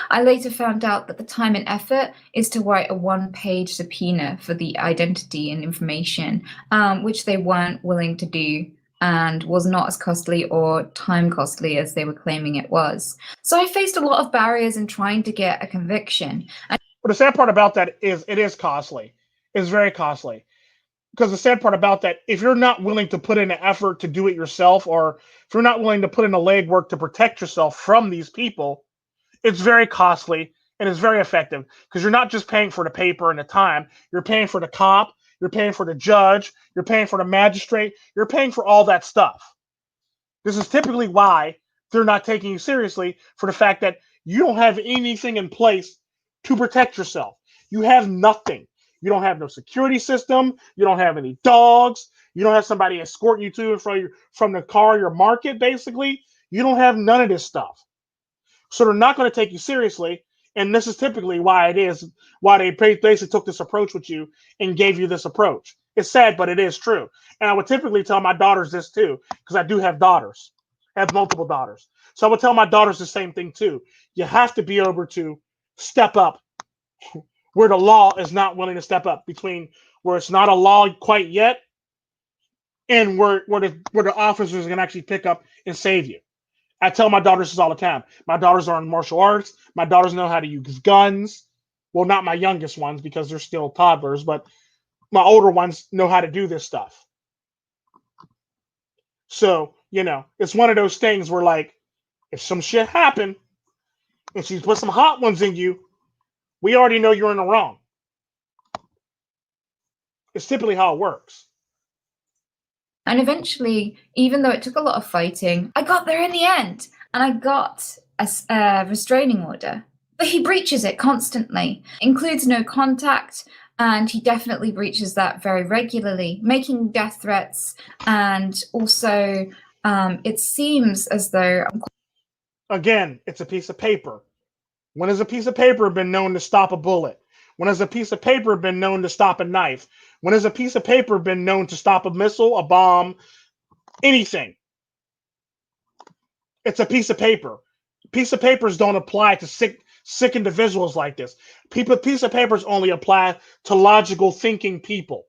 I later found out that the time and effort is to write a one-page subpoena for the identity and information, which they weren't willing to do and was not as costly or time costly as they were claiming it was. So I faced a lot of barriers in trying to get a conviction. But the sad part about that is it is costly. It's very costly. Because the sad part about that, if you're not willing to put in an effort to do it yourself, or if you're not willing to put in the legwork to protect yourself from these people, it's very costly and it's very effective, because you're not just paying for the paper and the time. You're paying for the cop, you're paying for the judge, you're paying for the magistrate, you're paying for all that stuff. This is typically why they're not taking you seriously, for the fact that you don't have anything in place to protect yourself. You have nothing. You don't have no security system. You don't have any dogs. You don't have somebody escorting you to and from the car, your market, basically. You don't have none of this stuff. So they're not going to take you seriously. And this is typically why they basically took this approach with you and gave you this approach. It's sad, but it is true. And I would typically tell my daughters this too, because I do have daughters. I have multiple daughters. So I would tell my daughters the same thing too. You have to be able to step up where the law is not willing to step up, between where it's not a law quite yet and where the officers can actually pick up and save you. I tell my daughters this all the time. My daughters are in martial arts. My daughters know how to use guns. Well, not my youngest ones, because they're still toddlers, but my older ones know how to do this stuff. So, it's one of those things where, like, if some shit happened and she put some hot ones in you, we already know you're in the wrong. It's typically how it works. And eventually, even though it took a lot of fighting, I got there in the end, and I got a restraining order. But he breaches it constantly, includes no contact, and he definitely breaches that very regularly, making death threats. And also, it seems as though... Again, it's a piece of paper. When has a piece of paper been known to stop a bullet? When has a piece of paper been known to stop a knife? When has a piece of paper been known to stop a missile, a bomb, anything? It's a piece of paper. Piece of papers don't apply to sick individuals like this. Piece of papers only apply to logical thinking people.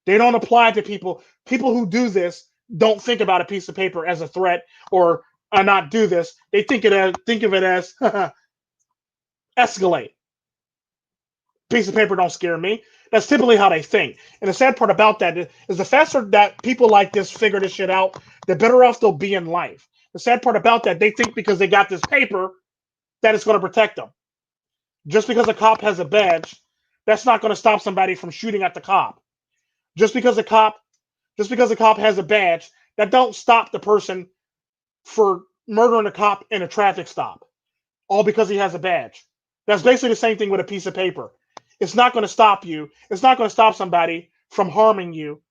They don't apply to people. People who do this don't think about a piece of paper as a threat or not do this. They think of it as escalate. Piece of paper don't scare me. That's typically how they think. And the sad part about that is the faster that people like this figure this shit out, the better off they'll be in life. The sad part about that, they think because they got this paper that it's going to protect them. Just because a cop has a badge, that's not going to stop somebody from shooting at the cop. Just because a cop has a badge, that don't stop the person for murdering a cop in a traffic stop. All because he has a badge. That's basically the same thing with a piece of paper. It's not going to stop you. It's not going to stop somebody from harming you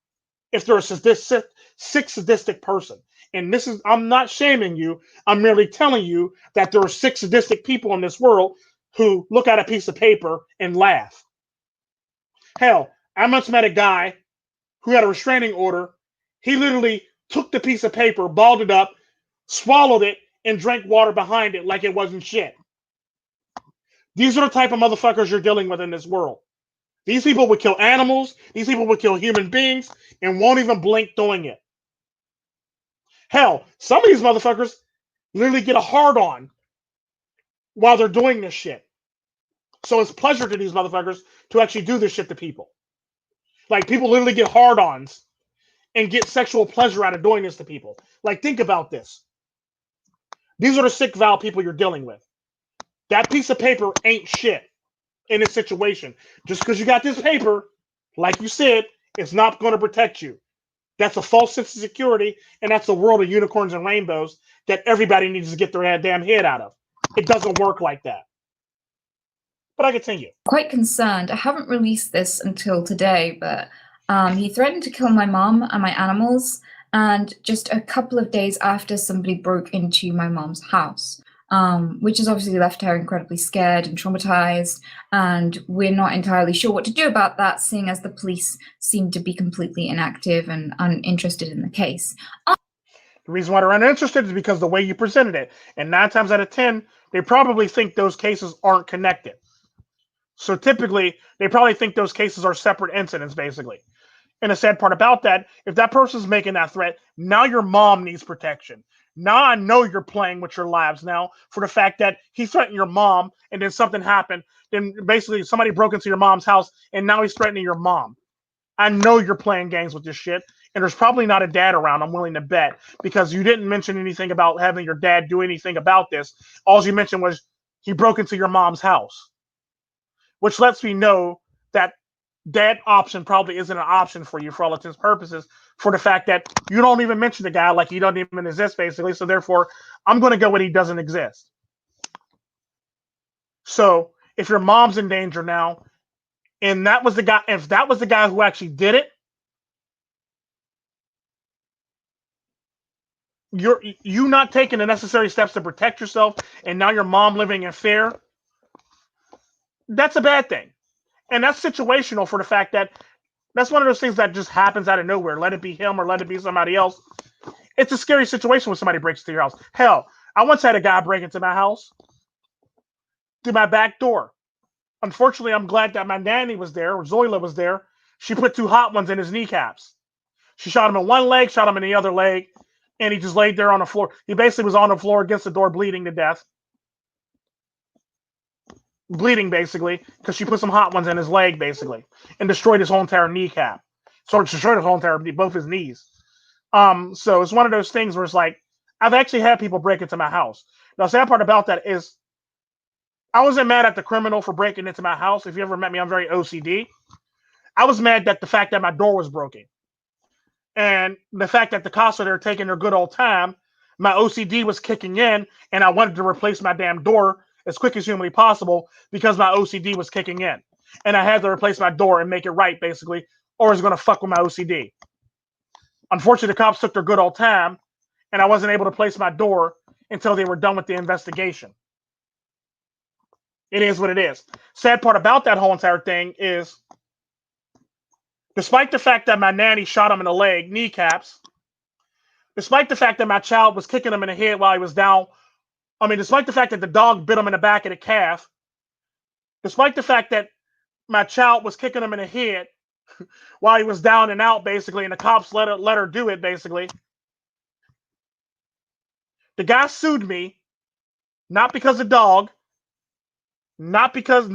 if they're a sick, sadistic person. And I'm not shaming you. I'm merely telling you that there are sick, sadistic people in this world who look at a piece of paper and laugh. Hell, I once met a guy who had a restraining order. He literally took the piece of paper, balled it up, swallowed it, and drank water behind it like it wasn't shit. These are the type of motherfuckers you're dealing with in this world. These people would kill animals. These people would kill human beings and won't even blink doing it. Hell, some of these motherfuckers literally get a hard-on while they're doing this shit. So it's pleasure to these motherfuckers to actually do this shit to people. Like, people literally get hard-ons and get sexual pleasure out of doing this to people. Like, think about this. These are the sick, vile people you're dealing with. That piece of paper ain't shit in this situation. Just because you got this paper, like you said, it's not going to protect you. That's a false sense of security, and that's a world of unicorns and rainbows that everybody needs to get their damn head out of. It doesn't work like that. But I continue. Quite concerned. I haven't released this until today, but he threatened to kill my mom and my animals, and just a couple of days after, somebody broke into my mom's house. which has obviously left her incredibly scared and traumatized. And we're not entirely sure what to do about that, seeing as the police seem to be completely inactive and uninterested in the case. The reason why they're uninterested is because the way you presented it. And 9 times out of 10, they probably think those cases aren't connected. So typically, they probably think those cases are separate incidents, basically. And the sad part about that, if that person's making that threat, now your mom needs protection. Now I know you're playing with your lives now for the fact that he threatened your mom and then something happened. Then basically somebody broke into your mom's house and now he's threatening your mom. I know you're playing games with this shit. And there's probably not a dad around, I'm willing to bet, because you didn't mention anything about having your dad do anything about this. All you mentioned was he broke into your mom's house, which lets me know that that option probably isn't an option for you for all intents and purposes, for the fact that you don't even mention the guy like he doesn't even exist, basically. So therefore, I'm going to go with he doesn't exist. So if your mom's in danger now, and that was the guy, if that was the guy who actually did it, you not taking the necessary steps to protect yourself, and now your mom living in fear, that's a bad thing. And that's situational for the fact that that's one of those things that just happens out of nowhere. Let it be him or let it be somebody else. It's a scary situation when somebody breaks into your house. Hell, I once had a guy break into my house through my back door. Unfortunately, I'm glad that my nanny was there, or Zoila was there. She put 2 hot ones in his kneecaps. She shot him in one leg, shot him in the other leg, and he just laid there on the floor. He basically was on the floor against the door, bleeding to death. Bleeding, basically, because she put some hot ones in his leg, basically, and destroyed his whole entire kneecap. So it destroyed his whole entire, both his knees. So it's one of those things where it's like, I've actually had people break into my house. Now, the sad part about that is, I wasn't mad at the criminal for breaking into my house. If you ever met me, I'm very OCD. I was mad at the fact that my door was broken. And the fact that the cops are there taking their good old time, my OCD was kicking in, and I wanted to replace my damn door as quick as humanly possible because my OCD was kicking in. And I had to replace my door and make it right, basically, or it's going to fuck with my OCD. Unfortunately, the cops took their good old time, and I wasn't able to place my door until they were done with the investigation. It is what it is. Sad part about that whole entire thing is, despite the fact that my nanny shot him in the leg, kneecaps, despite the fact that my child was kicking him in the head while he was down, despite the fact that the dog bit him in the back of the calf, despite the fact that my child was kicking him in the head while he was down and out, basically, and the cops let her do it, basically, the guy sued me, not because the dog, not because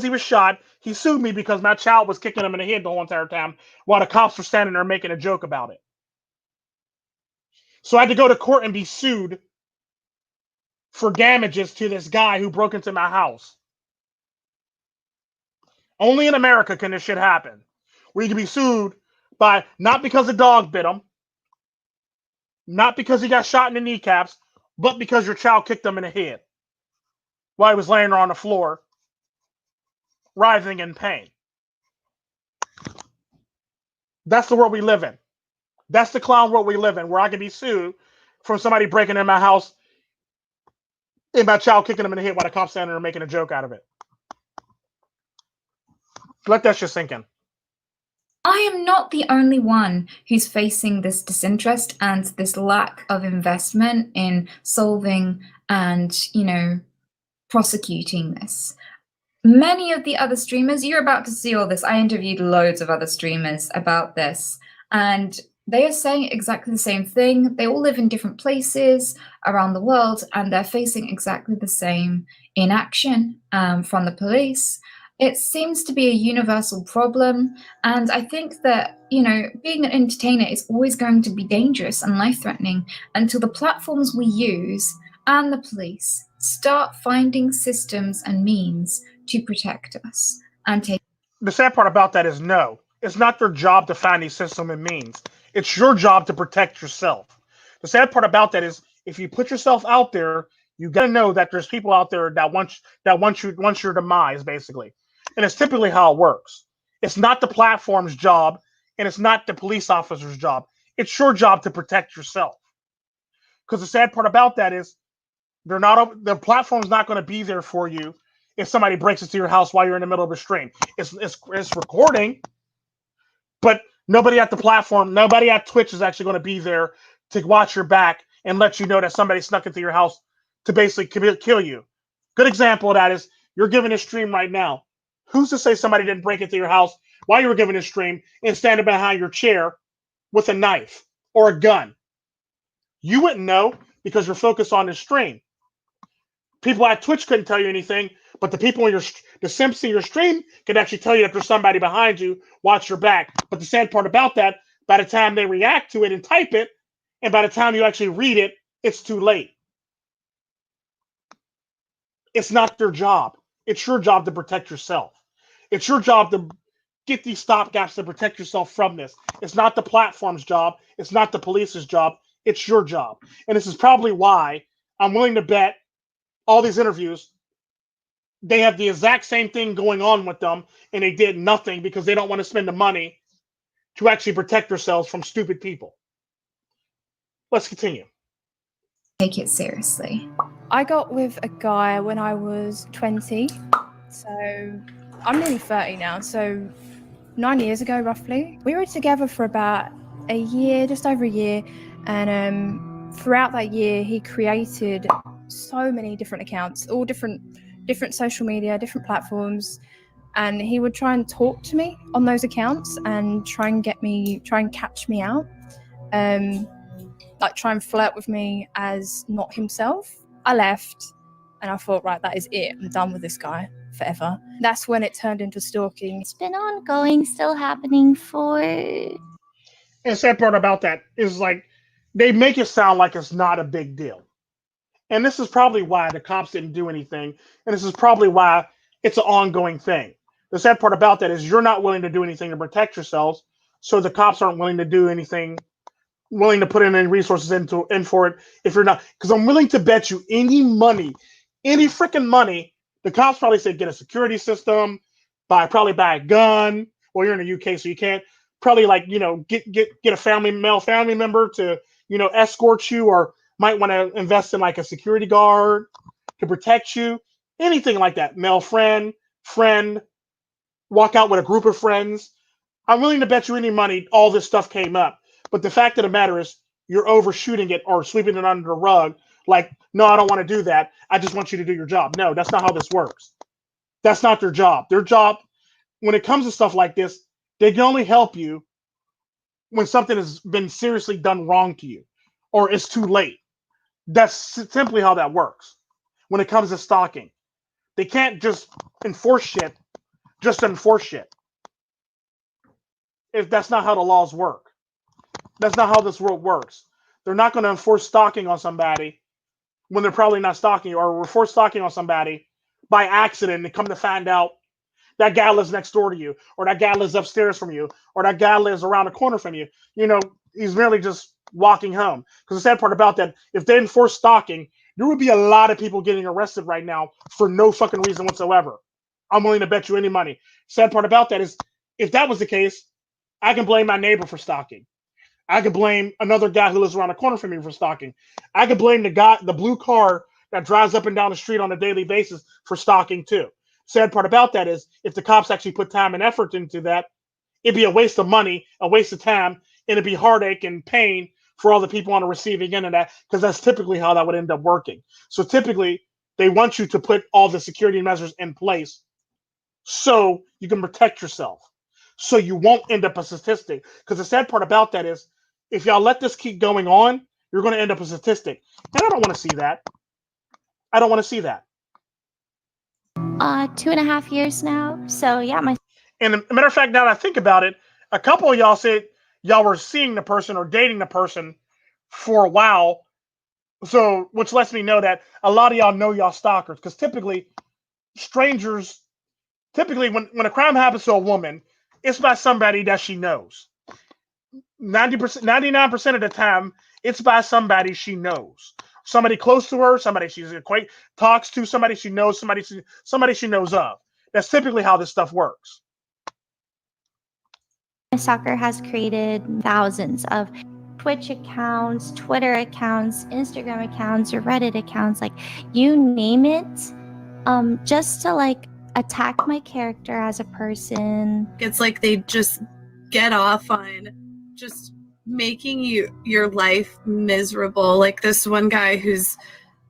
he was shot. He sued me because my child was kicking him in the head the whole entire time while the cops were standing there making a joke about it. So I had to go to court and be sued for damages to this guy who broke into my house. Only in America can this shit happen, where you can be sued by, not because the dog bit him, not because he got shot in the kneecaps, but because your child kicked him in the head while he was laying there on the floor, writhing in pain. That's the world we live in. That's the clown world we live in, where I can be sued for somebody breaking in my house and my child kicking him in the head while the cops standing there making a joke out of it. Let that shit sink in. I am not the only one who's facing this disinterest and this lack of investment in solving and, prosecuting this. Many of the other streamers, you're about to see all this. I interviewed loads of other streamers about this, and they are saying exactly the same thing. They all live in different places around the world, and they're facing exactly the same inaction from the police. It seems to be a universal problem, and I think that, being an entertainer is always going to be dangerous and life-threatening until the platforms we use and the police start finding systems and means to protect us and take. The sad part about that is, no, it's not their job to find these systems and means. It's your job to protect yourself. The sad part about that is, if you put yourself out there, you got to know that there's people out there that want your demise, basically. And it's typically how it works. It's not the platform's job, and it's not the police officer's job. It's your job to protect yourself. Because the sad part about that is, The platform's not going to be there for you if somebody breaks into your house while you're in the middle of a stream. It's recording, but nobody at the platform, nobody at Twitch is actually going to be there to watch your back and let you know that somebody snuck into your house to basically kill you. Good example of that is you're giving a stream right now. Who's to say somebody didn't break into your house while you were giving a stream and standing behind your chair with a knife or a gun? You wouldn't know because you're focused on the stream. People at Twitch couldn't tell you anything, but the people in the simps in your stream can actually tell you that there's somebody behind you, watch your back. But the sad part about that, by the time they react to it and type it, and by the time you actually read it, it's too late. It's not their job. It's your job to protect yourself. It's your job to get these stopgaps to protect yourself from this. It's not the platform's job. It's not the police's job. It's your job. And this is probably why I'm willing to bet all these interviews, they have the exact same thing going on with them, and they did nothing because they don't want to spend the money to actually protect themselves from stupid people. Let's continue. Take it seriously. I got with a guy when I was 20, so I'm nearly 30 now, so 9 years ago roughly. We were together for about a year, just over a year, and throughout that year he created so many different accounts, all different social media, different platforms, and he would try and talk to me on those accounts and try and catch me out, like try and flirt with me as not himself. I left and I thought, right, that is it. I'm done with this guy forever. That's when it turned into stalking. It's been ongoing, still happening for... And the sad part about that is, like, they make it sound like it's not a big deal. And this is probably why the cops didn't do anything. And this is probably why it's an ongoing thing. The sad part about that is you're not willing to do anything to protect yourselves. So the cops aren't willing to do anything, willing to put in any resources in for it if you're not. Because I'm willing to bet you any freaking money, the cops probably say get a security system, probably buy a gun. Well, you're in the UK, so you can't. Probably, like, get a male family member to, escort you, or might want to invest in like a security guard to protect you. Anything like that. Male friend, walk out with a group of friends. I'm willing to bet you any money all this stuff came up. But the fact of the matter is you're overshooting it or sweeping it under the rug. Like, no, I don't want to do that. I just want you to do your job. No, that's not how this works. That's not their job. Their job, when it comes to stuff like this, they can only help you when something has been seriously done wrong to you or it's too late. That's simply how that works when it comes to stalking. They can't just enforce shit, just enforce shit. If that's not how the laws work. That's not how this world works. They're not going to enforce stalking on somebody when they're probably not stalking you, or enforce stalking on somebody by accident and come to find out that guy lives next door to you, or that guy lives upstairs from you, or that guy lives around the corner from you. He's merely just walking home. Because the sad part about that, if they enforce stalking, there would be a lot of people getting arrested right now for no fucking reason whatsoever. I'm willing to bet you any money. Sad part about that is, if that was the case, I can blame my neighbor for stalking. I could blame another guy who lives around the corner from me for stalking. I could blame the blue car that drives up and down the street on a daily basis for stalking too. Sad part about that is, if the cops actually put time and effort into that, it'd be a waste of money, a waste of time, and it'd be heartache and pain for all the people on the receiving end of that, because that's typically how that would end up working. So typically, they want you to put all the security measures in place so you can protect yourself, so you won't end up a statistic. Because the sad part about that is, if y'all let this keep going on, you're going to end up a statistic. And I don't want to see that. I don't want to see that. 2.5 years now. So yeah, And a matter of fact, now that I think about it, a couple of y'all said y'all were seeing the person or dating the person for a while. So, which lets me know that a lot of y'all know y'all stalkers. Because typically, strangers, when a crime happens to a woman, it's by somebody that she knows. 99% of the time, it's by somebody she knows. Somebody close to her, somebody she's talks to, somebody she knows, somebody she knows of. That's typically how this stuff works. Stalker has created thousands of Twitch accounts, Twitter accounts, Instagram accounts, or Reddit accounts, like you name it, just to like attack my character as a person. It's like they just get off on just making your life miserable. Like this one guy who's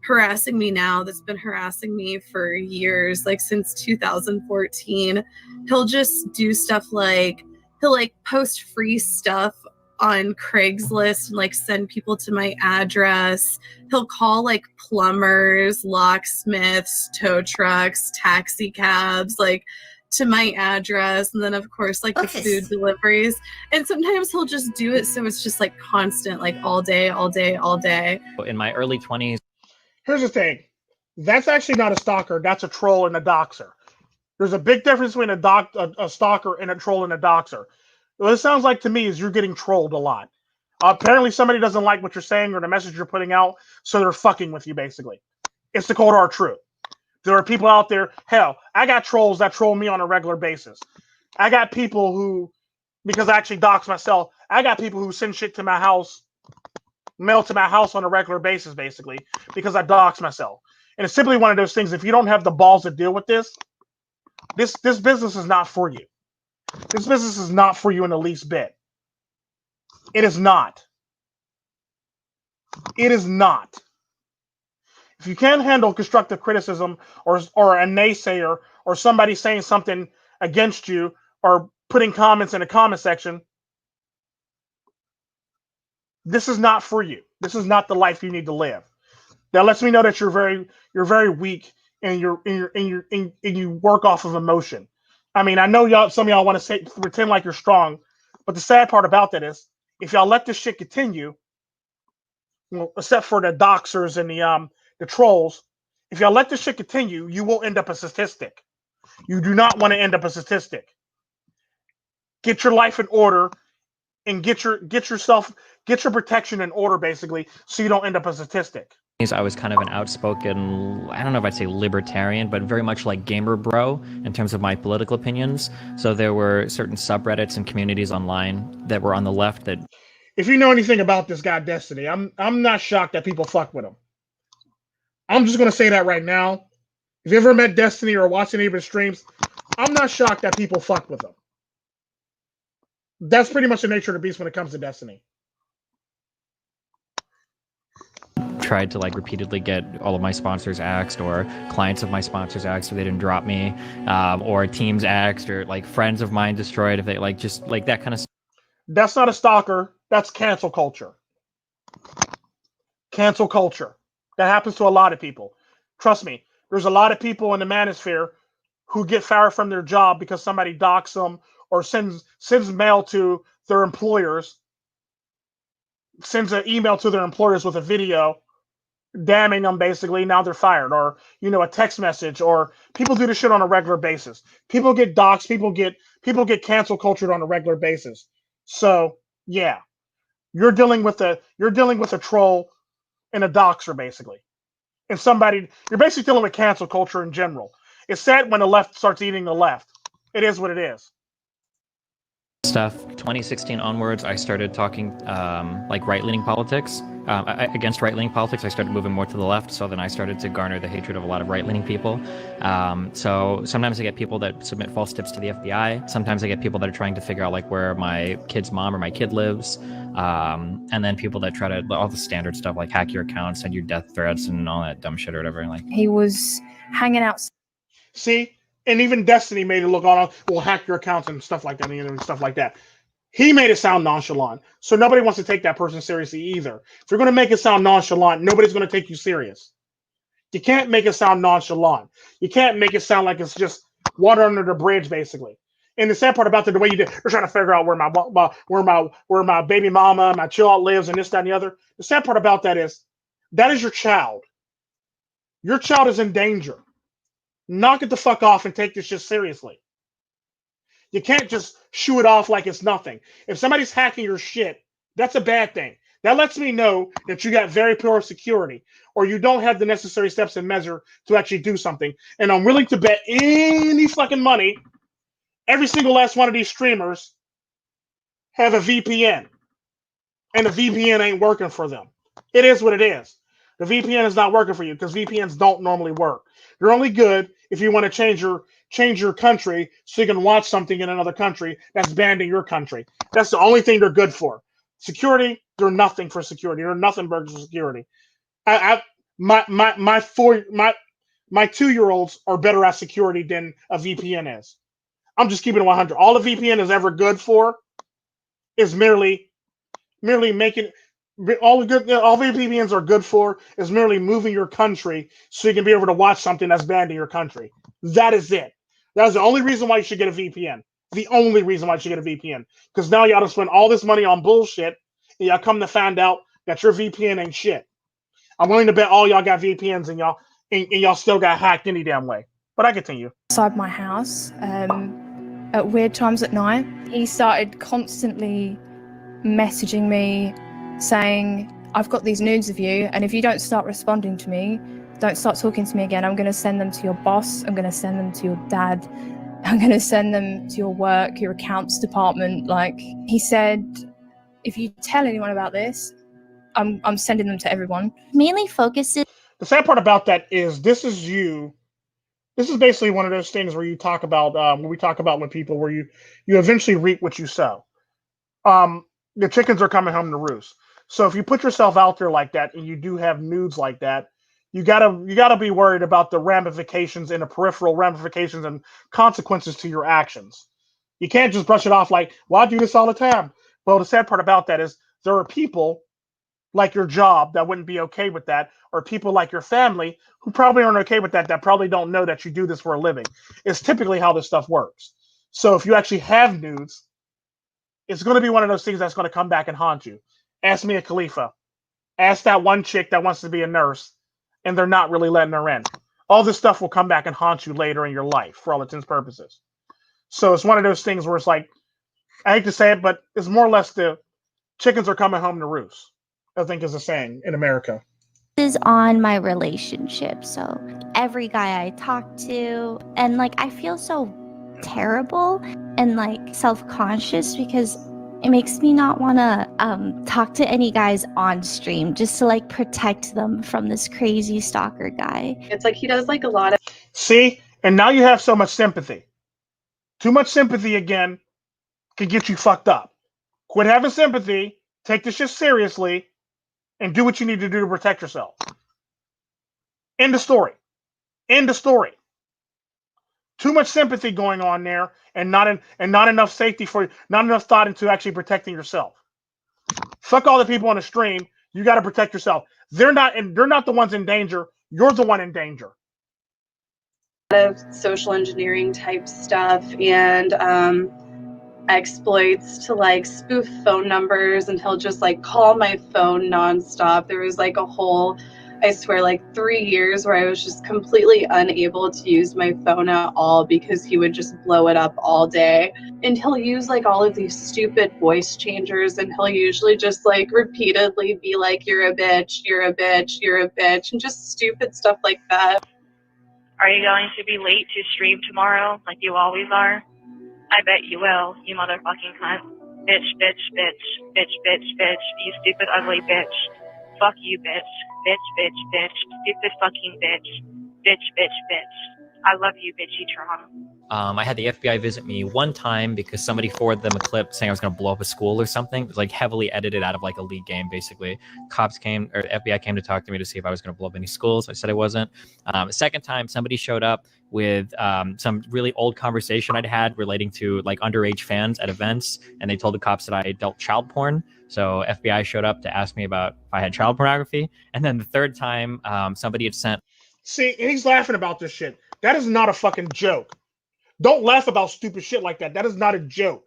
harassing me now, that's been harassing me for years, like since 2014. He'll just do stuff like he'll like post free stuff on Craigslist and like send people to my address. He'll call like plumbers, locksmiths, tow trucks, taxi cabs, like to my address, and then of course like the food deliveries. And sometimes he'll just do it so it's just like constant, like all day, all day, all day. In my early 20s. Here's the thing. That's actually not a stalker. That's a troll and a doxer. There's a big difference between a stalker and a troll and a doxer. What it sounds like to me is you're getting trolled a lot. Apparently somebody doesn't like what you're saying or the message you're putting out, so they're fucking with you, basically. It's the cold hard truth. There are people out there, hell, I got trolls that troll me on a regular basis. I got people who, because I actually dox myself, I got people who send shit to my house, mail to my house on a regular basis, basically, because I dox myself. And it's simply one of those things, if you don't have the balls to deal with this business is not for you. This business is not for you in the least bit. It is not. It is not. If you can't handle constructive criticism or a naysayer or somebody saying something against you or putting comments in the comment section, this is not for you. This is not the life you need to live. That lets me know that you're very weak and you work off of emotion. I mean, I know some of y'all want to pretend like you're strong, but the sad part about that is if y'all let this shit continue, well, except for the doxers and the trolls, if y'all let this shit continue, you will end up a statistic. You do not want to end up a statistic. Get your life in order and get your protection in order, basically, so you don't end up a statistic. I was kind of an outspoken, I don't know if I'd say libertarian, but very much like gamer bro in terms of my political opinions. So there were certain subreddits and communities online that were on the left that... If you know anything about this guy, Destiny, I'm not shocked that people fuck with him. I'm just going to say that right now. If you ever met Destiny or watched any of his streams, I'm not shocked that people fuck with him. That's pretty much the nature of the beast when it comes to Destiny. Tried to like repeatedly get all of my sponsors axed or clients of my sponsors axed so they didn't drop me, or teams axed or like friends of mine destroyed if they like just like that kind of stuff. That's not a stalker. That's cancel culture. Cancel culture. That happens to a lot of people. Trust me, there's a lot of people in the manosphere who get fired from their job because somebody docks them or sends mail to their employers, sends an email to their employers with a video damning them, basically. Now they're fired, or a text message, or people do this shit on a regular basis. People get doxxed, people get cancel cultured on a regular basis. So yeah, you're dealing with a troll and a doxer, basically. And you're basically dealing with cancel culture in general. It's sad when the left starts eating the left. It is what it is. Stuff. 2016 onwards, I started talking like right-leaning politics. Against right-leaning politics, I started moving more to the left, so then I started to garner the hatred of a lot of right-leaning people. So sometimes I get people that submit false tips to the FBI. Sometimes I get people that are trying to figure out like where my kid's mom or my kid lives. And then people that try to, all the standard stuff like hack your account, send you death threats and all that dumb shit or whatever. Like He was hanging out. See? And even Destiny made it look all, well, hack your accounts and stuff like that, and stuff like that. He made it sound nonchalant. So nobody wants to take that person seriously either. If you're going to make it sound nonchalant, nobody's going to take you serious. You can't make it sound nonchalant. You can't make it sound like it's just water under the bridge, basically. And the sad part about the way you did, you're trying to figure out where my baby mama, my child lives, and this, that, and the other. The sad part about that is your child. Your child is in danger. Knock it the fuck off and take this shit seriously. You can't just shoo it off like it's nothing. If somebody's hacking your shit, that's a bad thing. That lets me know that you got very poor security, or you don't have the necessary steps and measure to actually do something. And I'm willing to bet any fucking money, every single last one of these streamers have a VPN. and the VPN ain't working for them. It is what it is. The VPN is not working for you because VPNs don't normally work. They're only good if you want to change your country so you can watch something in another country that's banned in your country. That's the only thing they're good for. Security, they're nothing for security. They're nothing but for security. My 2-year-olds are better at security than a VPN is. I'm just keeping it 100. All a VPN is ever good for is merely making all VPNs are good for is merely moving your country so you can be able to watch something that's banned in your country. That is it. That's the only reason why you should get a VPN. The only reason why you should get a VPN. Because now y'all to spend all this money on bullshit and y'all come to find out that your VPN ain't shit. I'm willing to bet all y'all got VPNs and y'all still got hacked any damn way. But I continue. Outside my house, at weird times at night, he started constantly messaging me saying, I've got these nudes of you, and if you don't start responding to me, don't start talking to me again, I'm going to send them to your boss, I'm going to send them to your dad, I'm going to send them to your work, your accounts department. Like, he said, if you tell anyone about this, I'm sending them to everyone. Mainly focuses. The sad part about that is this is basically one of those things where you talk about when we talk about when people where you eventually reap what you sow. The chickens are coming home to roost. So if you put yourself out there like that and you do have nudes like that, you gotta be worried about the ramifications and the peripheral ramifications and consequences to your actions. You can't just brush it off like, well, I do this all the time. Well, the sad part about that is there are people like your job that wouldn't be okay with that, or people like your family who probably aren't okay with that probably don't know that you do this for a living. It's typically how this stuff works. So if you actually have nudes, it's going to be one of those things that's going to come back and haunt you. Ask Mia Khalifa. Ask that one chick that wants to be a nurse, and they're not really letting her in. All this stuff will come back and haunt you later in your life, for all intents and purposes. So it's one of those things where it's like, I hate to say it, but it's more or less the chickens are coming home to roost, I think is a saying in America. Is on my relationship. So every guy I talk to, and like I feel so terrible and like self-conscious because it makes me not want to talk to any guys on stream just to like protect them from this crazy stalker guy. It's like he does like a lot of. See, and now you have so much sympathy. Too much sympathy again can get you fucked up. Quit having sympathy, take this shit seriously, and do what you need to do to protect yourself. End of story. End of story. Too much sympathy going on there, and not enough safety for you, not enough thought into actually protecting yourself. Fuck all the people on the stream. You got to protect yourself. They're not the ones in danger. You're the one in danger. Of social engineering type stuff and exploits to like spoof phone numbers, and he'll just like call my phone nonstop. There was like a whole, I swear, like 3 years where I was just completely unable to use my phone at all because he would just blow it up all day. And he'll use like all of these stupid voice changers, and he'll usually just like repeatedly be like, you're a bitch, you're a bitch, you're a bitch, and just stupid stuff like that. Are you going to be late to stream tomorrow like you always are? I bet you will, you motherfucking cunt. Bitch, bitch, bitch, bitch, bitch, bitch, you stupid ugly bitch. Fuck you, bitch. Bitch, bitch, bitch, stupid fucking bitch. Bitch, bitch, bitch. I love you, bitchy Tron. I had the FBI visit me one time because somebody forwarded them a clip saying I was going to blow up a school or something. It was like heavily edited out of like a league game, basically. Cops came, or FBI came to talk to me to see if I was going to blow up any schools. I said I wasn't. The second time, somebody showed up with some really old conversation I'd had relating to like underage fans at events, and they told the cops that I dealt child porn. So FBI showed up to ask me about if I had child pornography. And then the third time, somebody had sent. See, and he's laughing about this shit. That is not a fucking joke. Don't laugh about stupid shit like that. That is not a joke.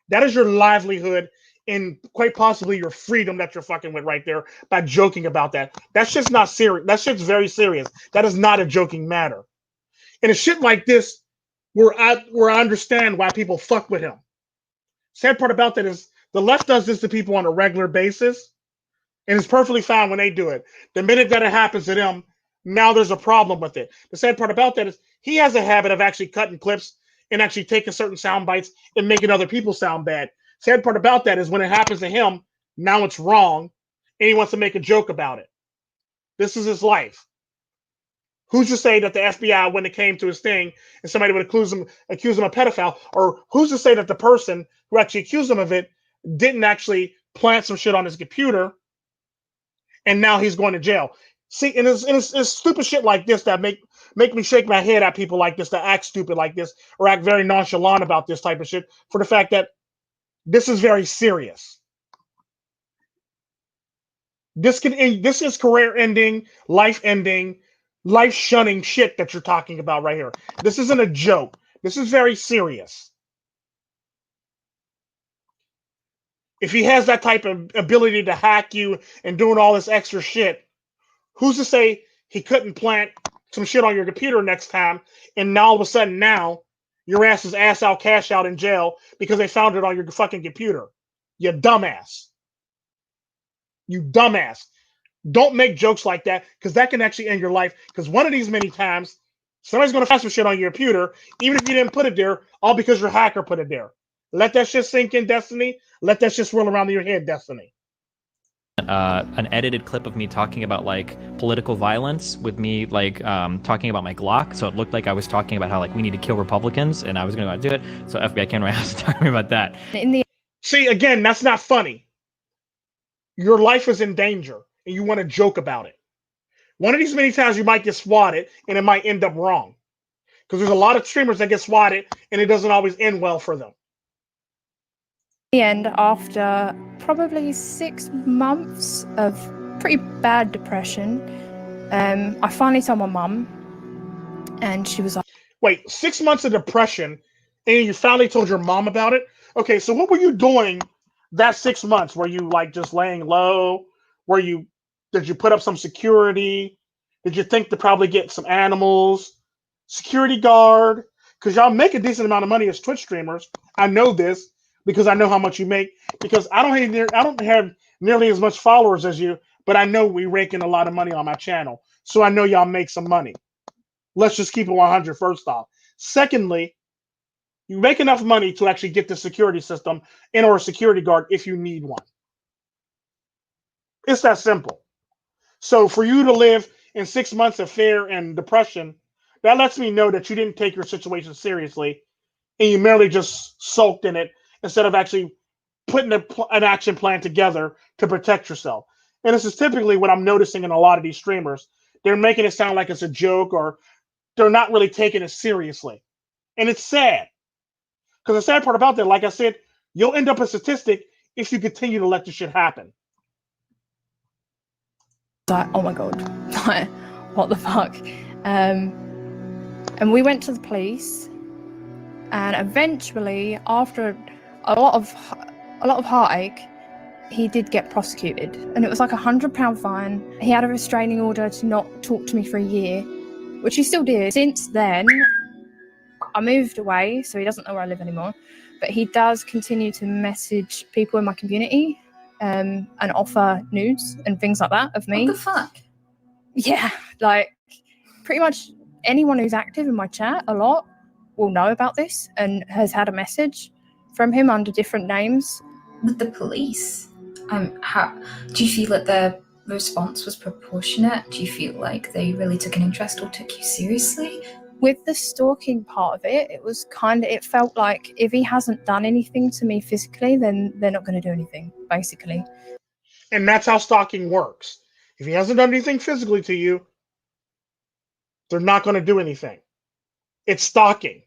That is your livelihood and quite possibly your freedom that you're fucking with right there by joking about that. That shit's not serious. That shit's very serious. That is not a joking matter. And a shit like this, where I understand why people fuck with him. Sad part about that is the left does this to people on a regular basis, and it's perfectly fine when they do it. The minute that it happens to them, now there's a problem with it. The sad part about that is he has a habit of actually cutting clips and actually taking certain sound bites and making other people sound bad. Sad part about that is when it happens to him, Now it's wrong, and he wants to make a joke about it. This is his life. Who's to say that the FBI, when it came to his thing, and somebody would accuse him of pedophile, or who's to say that the person who actually accused him of it didn't actually plant some shit on his computer, and now he's going to jail? See, and it's stupid shit like this that make me shake my head at people like this that act stupid like this or act very nonchalant about this type of shit, for the fact that this is very serious. This is career ending, life ending, life shunning shit that you're talking about right here. This isn't a joke. This is very serious. If he has that type of ability to hack you and doing all this extra shit, who's to say he couldn't plant some shit on your computer next time, and now all of a sudden now your ass is ass out, cash out in jail because they found it on your fucking computer? You dumbass. You dumbass. Don't make jokes like that, because that can actually end your life. Because one of these many times, somebody's going to find some shit on your computer, even if you didn't put it there, all because your hacker put it there. Let that shit sink in, Destiny. Let that shit swirl around in your head, Destiny. An edited clip of me talking about like political violence with me like talking about my Glock, so it looked like I was talking about how like we need to kill Republicans and I was going to do it. So FBI came around to talk to me about that. See, again, that's not funny. Your life is in danger and you want to joke about it. One of these many times you might get swatted and it might end up wrong, because there's a lot of streamers that get swatted and it doesn't always end well for them. The end, after probably 6 months of pretty bad depression, I finally told my mum, and she was like, wait, 6 months of depression and you finally told your mom about it? Okay, so what were you doing that 6 months? Were you like just laying low? Did you put up some security? Did you think to probably get some animals, security guard? Because y'all make a decent amount of money as Twitch streamers. I know this because I know how much you make. Because I don't have nearly as much followers as you, but I know we rake in a lot of money on my channel. So I know y'all make some money. Let's just keep it 100 first off. Secondly, you make enough money to actually get the security system and or a security guard if you need one. It's that simple. So for you to live in 6 months of fear and depression, that lets me know that you didn't take your situation seriously and you merely just sulked in it instead of actually putting an action plan together to protect yourself. And this is typically what I'm noticing in a lot of these streamers. They're making it sound like it's a joke, or they're not really taking it seriously. And it's sad. Because the sad part about that, like I said, you'll end up a statistic if you continue to let this shit happen. like, oh my god, like, what the fuck? And we went to the police, and eventually, after a lot of heartache, he did get prosecuted, and it was like £100 fine. He had a restraining order to not talk to me for a year, which he still did. Since then, I moved away, so he doesn't know where I live anymore, but he does continue to message people in my community and offer nudes and things like that of me. What the fuck? Yeah, like pretty much anyone who's active in my chat a lot will know about this and has had a message from him under different names. With the police, how do you feel that their response was proportionate? Do you feel like they really took an interest or took you seriously? With the stalking part of it, it felt like if he hasn't done anything to me physically, then they're not going to do anything, basically. And that's how stalking works. If he hasn't done anything physically to you, they're not going to do anything. It's stalking.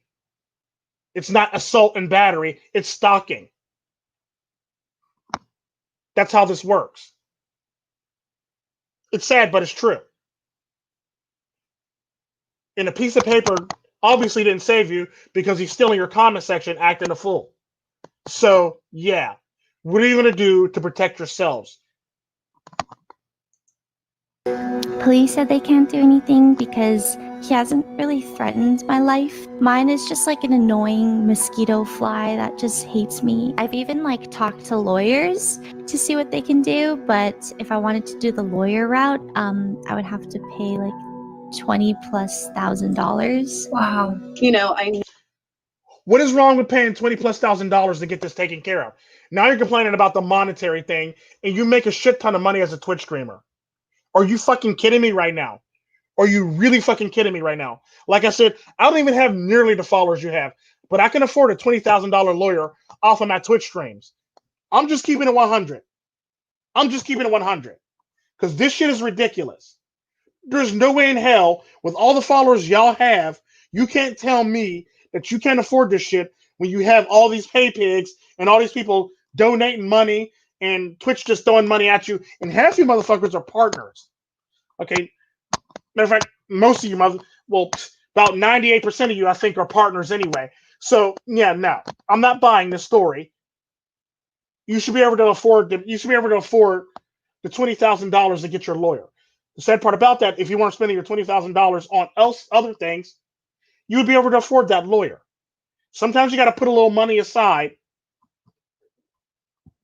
It's not assault and battery. It's stalking. That's how this works. It's sad, but it's true. And a piece of paper obviously didn't save you, because he's still in your comment section acting a fool. So, yeah. What are you going to do to protect yourselves? Police said they can't do anything because he hasn't really threatened my life. Mine is just like an annoying mosquito fly that just hates me. I've even like talked to lawyers to see what they can do, but if I wanted to do the lawyer route, I would have to pay like $20,000+. Wow. You know, I What is wrong with paying $20,000+ to get this taken care of? Now you're complaining about the monetary thing, and you make a shit ton of money as a Twitch streamer. Are you fucking kidding me right now? Are you really fucking kidding me right now? Like I said, I don't even have nearly the followers you have, but I can afford a $20,000 lawyer off of my Twitch streams. I'm just keeping it 100. I'm just keeping it 100 because this shit is ridiculous. There's no way in hell, with all the followers y'all have, you can't tell me that you can't afford this shit when you have all these pay pigs and all these people donating money and Twitch just throwing money at you, and half you motherfuckers are partners. Okay, matter of fact, most of you about 98% of you, I think, are partners anyway. So yeah, no, I'm not buying this story. You should be able to afford the $20,000 to get your lawyer. The sad part about that, if you weren't spending your $20,000 on other things, you would be able to afford that lawyer. Sometimes you got to put a little money aside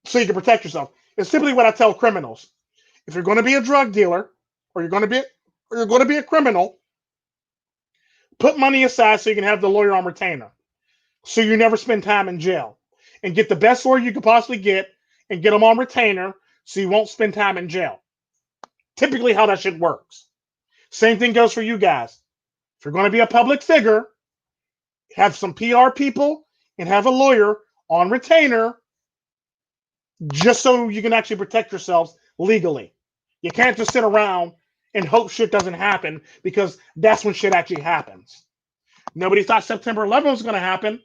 so you can protect yourself. It's simply what I tell criminals. If you're going to be a drug dealer or you're going to be a criminal, put money aside so you can have the lawyer on retainer, so you never spend time in jail, and get the best lawyer you could possibly get and get them on retainer so you won't spend time in jail. Typically how that shit works. Same thing goes for you guys. If you're going to be a public figure, have some PR people and have a lawyer on retainer just so you can actually protect yourselves legally. You can't just sit around and hope shit doesn't happen, because that's when shit actually happens. Nobody thought September 11th was going to happen,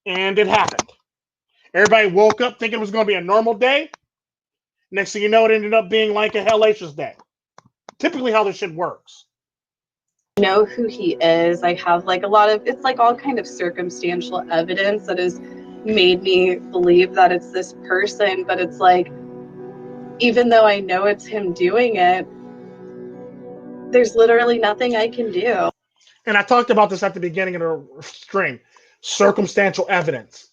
and it happened. Everybody woke up thinking it was going to be a normal day. Next thing you know, it ended up being like a hellacious day. Typically how this shit works. Know who he is. I have like a lot of, it's like all kind of circumstantial evidence that has made me believe that it's this person, but it's like, even though I know it's him doing it, there's literally nothing I can do. And I talked about this at the beginning of the stream. Circumstantial evidence.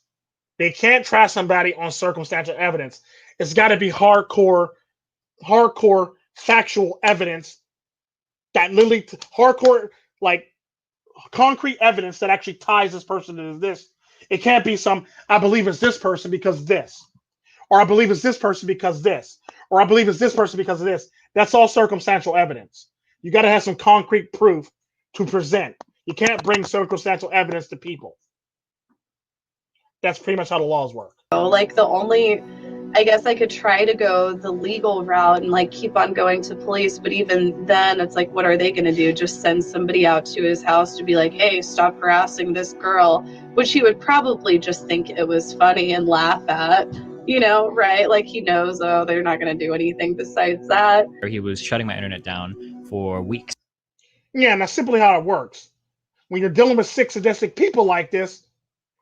They can't try somebody on circumstantial evidence. It's got to be hardcore factual evidence that literally hardcore, like concrete evidence that actually ties this person to this. It can't be some, I believe it's this person because this, or I believe it's this person because this, or I believe it's this person because of this. That's all circumstantial evidence. You got to have some concrete proof to present. You can't bring circumstantial evidence to people. That's pretty much how the laws work. Like the only, I guess I could try to go the legal route and like keep on going to police, but even then it's like, what are they going to do? Just send somebody out to his house to be like, hey, stop harassing this girl, which he would probably just think it was funny and laugh at, you know, right? Like he knows, oh, they're not going to do anything besides that. He was shutting my internet down for weeks. Yeah, and that's simply how it works. When you're dealing with sick, sadistic people like this,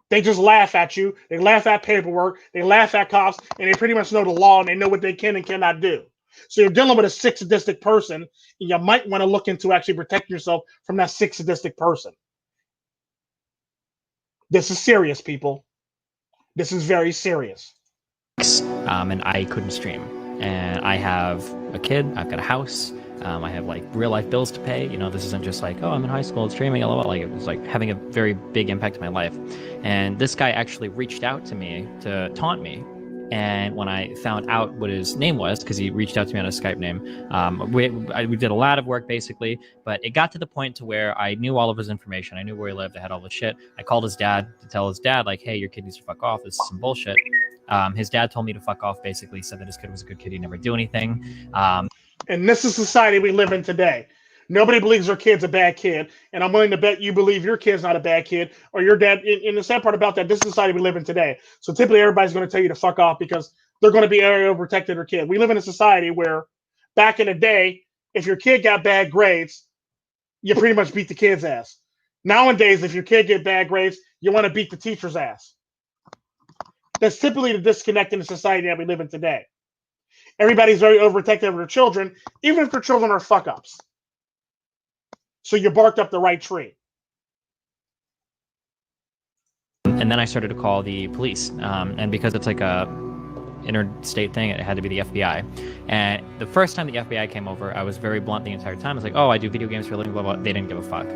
they just laugh at you. They laugh at paperwork. They laugh at cops, and they pretty much know the law, and they know what they can and cannot do. So you're dealing with a sick, sadistic person, and you might want to look into actually protecting yourself from that sick, sadistic person. This is serious, people. This is very serious. And I couldn't stream. And I have a kid. I've got a house. I have like real life bills to pay. You know, this isn't just like, oh, I'm in high school streaming. Like it was like having a very big impact in my life. And this guy actually reached out to me to taunt me. And when I found out what his name was, because he reached out to me on a Skype name, we did a lot of work basically, but it got to the point to where I knew all of his information. I knew where he lived. I had all the shit. I called his dad to tell his dad, like, hey, your kid needs to fuck off. This is some bullshit. His dad told me to fuck off, basically said that his kid was a good kid. He'd never do anything. And this is society we live in today. Nobody believes their kid's a bad kid, and I'm willing to bet you believe your kid's not a bad kid, or your dad. And the sad part about that, this is society we live in today. So typically everybody's going to tell you to fuck off because they're going to be overprotected their kid. We live in a society where back in the day, if your kid got bad grades, you pretty much beat the kid's ass. Nowadays, if your kid get bad grades, you want to beat the teacher's ass. That's typically the disconnect in the society that we live in today. Everybody's very overprotective of their children, even if their children are fuck-ups. So you barked up the right tree. And then I started to call the police. And because it's like a interstate thing. It had to be the FBI. And the first time the FBI came over, I was very blunt the entire time. I was like, oh, I do video games for a living, blah, blah. They didn't give a fuck.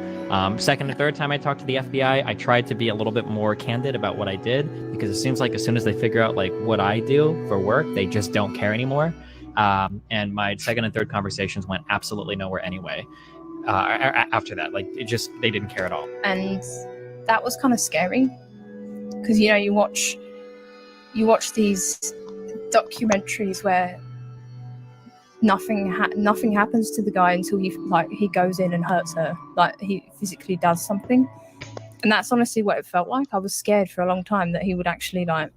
Second and third time I talked to the FBI, I tried to be a little bit more candid about what I did, because it seems like as soon as they figure out like what I do for work, they just don't care anymore. And my second and third conversations went absolutely nowhere anyway. After that, like they didn't care at all. And that was kind of scary, because you watch these documentaries where nothing happens to the guy until he goes in and hurts her, like he physically does something. And that's honestly what it felt like. I was scared for a long time that he would actually like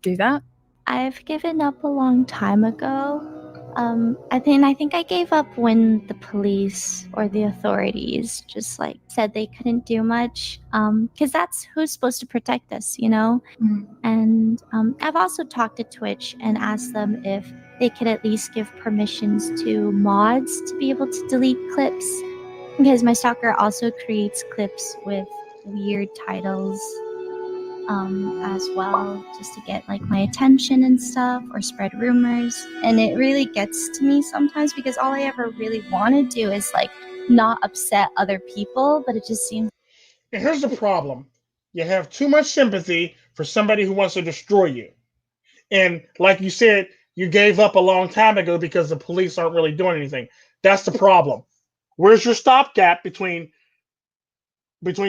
do that. I've given up a long time ago. I think I gave up when the police or the authorities just like said they couldn't do much, because that's who's supposed to protect us, And I've also talked to Twitch and asked them if they could at least give permissions to mods to be able to delete clips, because my stalker also creates clips with weird titles as well, just to get like my attention and stuff, or spread rumors. And it really gets to me sometimes, because all I ever really want to do is like not upset other people, but it just seems. And here's the problem: you have too much sympathy for somebody who wants to destroy you. And like you said, you gave up a long time ago because the police aren't really doing anything. That's the problem. Where's your stopgap between